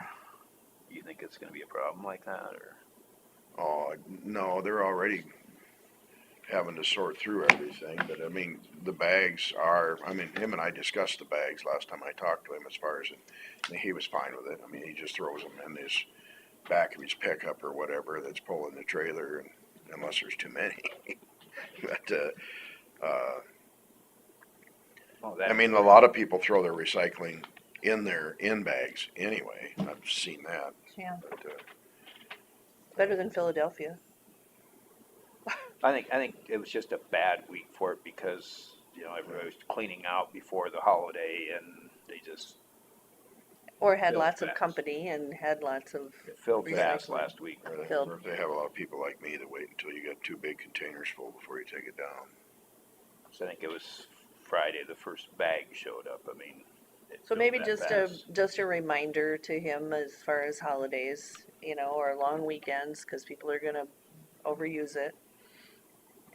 you think it's gonna be a problem like that, or? Oh, no, they're already having to sort through everything, but I mean, the bags are, I mean, him and I discussed the bags last time I talked to him as far as, he was fine with it. I mean, he just throws them in his back of his pickup or whatever that's pulling the trailer, and unless there's too many. But, Oh, that- I mean, a lot of people throw their recycling in bags anyway. I've seen that. Yeah. But, Better than Philadelphia. I think it was just a bad week for it because, you know, everybody was cleaning out before the holiday and they just Or had Filled lots of fast. company and had lots of, filled fast Recycling. last week. or Filled. they have a lot of people like me that wait until you get 2 big containers full before you take it down. So I think it was Friday, the first bag showed up. I mean, it so filled maybe that just fast. a reminder to him as far as holidays, you know, or long weekends, cause people are gonna overuse it.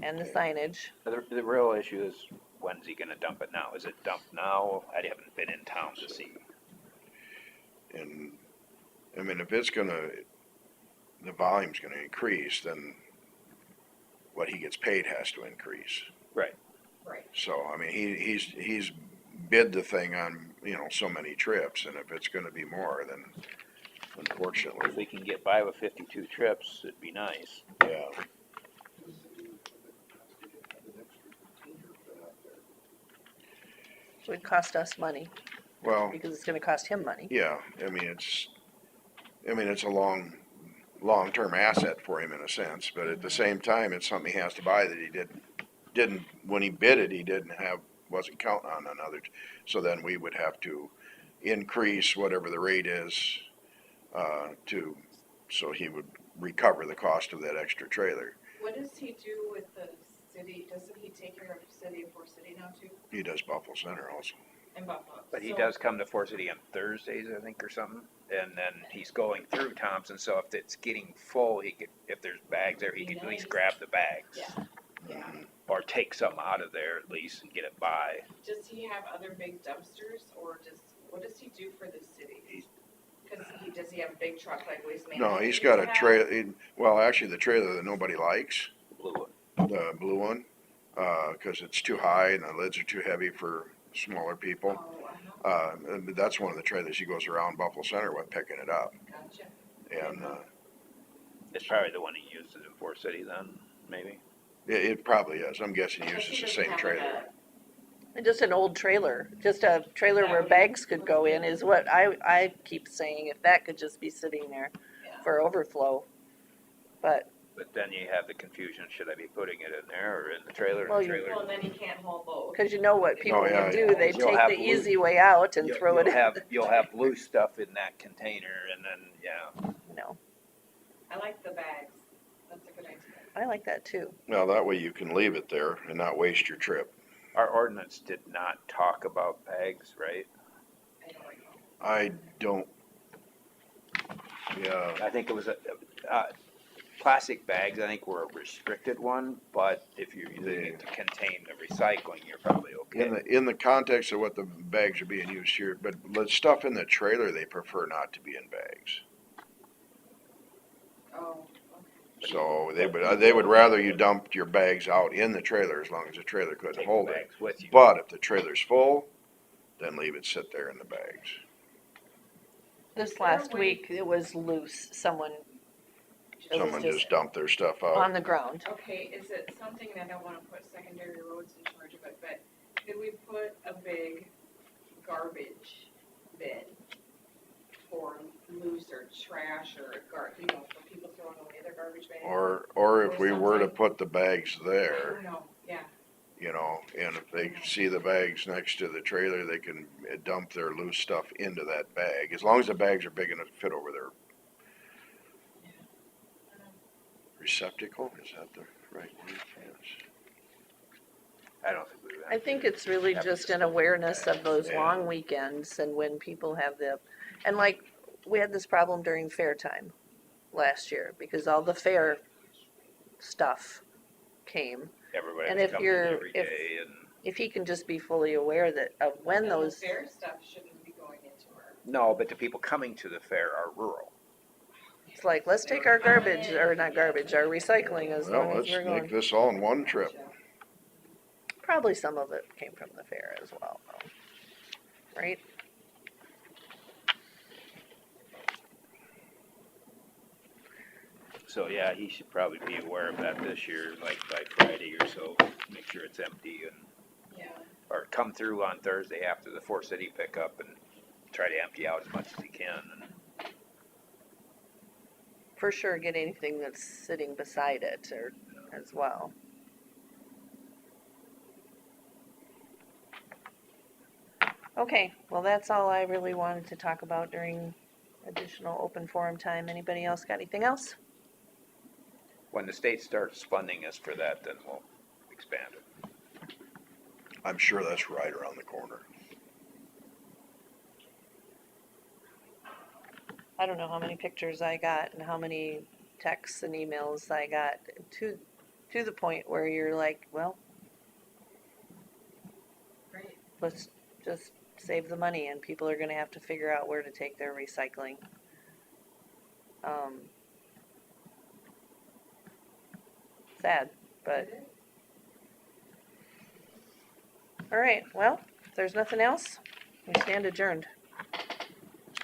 And the signage. The real issue is, when's he gonna dump it now? Is it dumped now? I haven't been in town to see. And, I mean, if it's gonna, the volume's gonna increase, then what he gets paid has to increase. Right. So, I mean, he's bid the thing on, you know, so many trips, and if it's gonna be more, then unfortunately, If we can get by with 52 trips, it'd be nice. yeah. It would cost us money, Well, because it's gonna cost him money. yeah, I mean, it's a long-term asset for him in a sense, but at the same time, it's something he has to buy that he didn't, when he bid it, wasn't counting on another. So then we would have to increase whatever the rate is, so he would recover the cost of that extra trailer. What does he do with the city? Doesn't he take care of City of Forest City now too? He does Buffalo Center also. And Buffalo? But he So- does come to Fort City on Thursdays, I think, or something. And then he's going through Thompson, so if it's getting full, if there's bags there, he could at least Nice. grab the bags. Yeah. Yeah. Or take some out of there at least and get it by. Does he have other big dumpsters, or what does he do for the city? Because does he have a big truck like Waste Management? No, he's used got to a have? trailer, well, actually, the trailer that nobody likes, The blue one. the blue one, 'cause it's too high and the lids are too heavy for smaller people. Oh, uh-huh. But that's one of the trailers he goes around Buffalo Center with picking it up. Gotcha. And, It's probably the one he uses in Fort City then, maybe. it probably is. I'm guessing he Because uses the doesn't same have trailer. Just an old trailer, just a trailer That where would- bags could go in is what I keep saying, if that could just be sitting there Yeah. for overflow. But, But then you have the confusion, should I be putting it in there or in the trailer? Well, The you- trailer. Well, and then he can't haul both. cause you know what people Oh, yeah, would yeah. do, they You'll take have the loose- easy way out and throw it in, You'll have loose stuff in that container and then, yeah. you know, I like the bags. That's a good idea. I like that too. Now, that way you can leave it there and not waste your trip. Our ordinance did not talk about bags, right? I don't recall. I don't, yeah, I think it was plastic bags, I think, were a restricted one, but if you're using it to contain the recycling, you're probably okay. In the context of what the bags are being used here, but the stuff in the trailer, they prefer not to be in bags. Oh, So they would rather you dump your bags out in the trailer as long as the trailer couldn't Take hold the it. bags with you. But if the trailer's full, then leave it sit there in the bags. This last week, it was loose. Someone It was Someone just just dumped their stuff out. on the ground. okay, is it something, and I don't wanna put secondary roads in charge of it, but could we put a big garbage bin for loose or trash or for people throwing away their garbage bags? Or if Or we were to something. put the bags I there, don't know, yeah, you know, and if they see the bags next to the trailer, they can dump their loose stuff into that bag, as long as the bags are big enough to fit over their receptacle, is that the right word? Yes. I don't think we would. I think it's really just an awareness of those Yeah. long weekends and when people have and like, we had this problem during fair time last year because all the fair stuff came. Everybody And was if coming in you're- every if- day and, If he can just be fully aware of when and those, the fair stuff shouldn't be going into our. no, but the people coming to the fair are rural. it's like, let's take our garbage, or not garbage, our recycling as Well, long as let's we're make going. this all in one trip. Probably some of it came from the fair as well, though. Right? So, yeah, he should probably be aware of that this year, like by Friday or so, make sure it's empty and, Yeah, or come through on Thursday after the Four City pickup and try to empty out as much as he can. And For sure, get anything that's sitting beside it or as well. Okay, well, that's all I really wanted to talk about during additional open forum time. Anybody else got anything else? when the state starts funding us for that, then we'll expand it. I'm sure that's right around the corner. I don't know how many pictures I got and how many texts and emails I got to the point where you're like, well, great. let's just save the money and people are gonna have to figure out where to take their recycling. Sad, but, all right, well, if there's nothing else, we stand adjourned.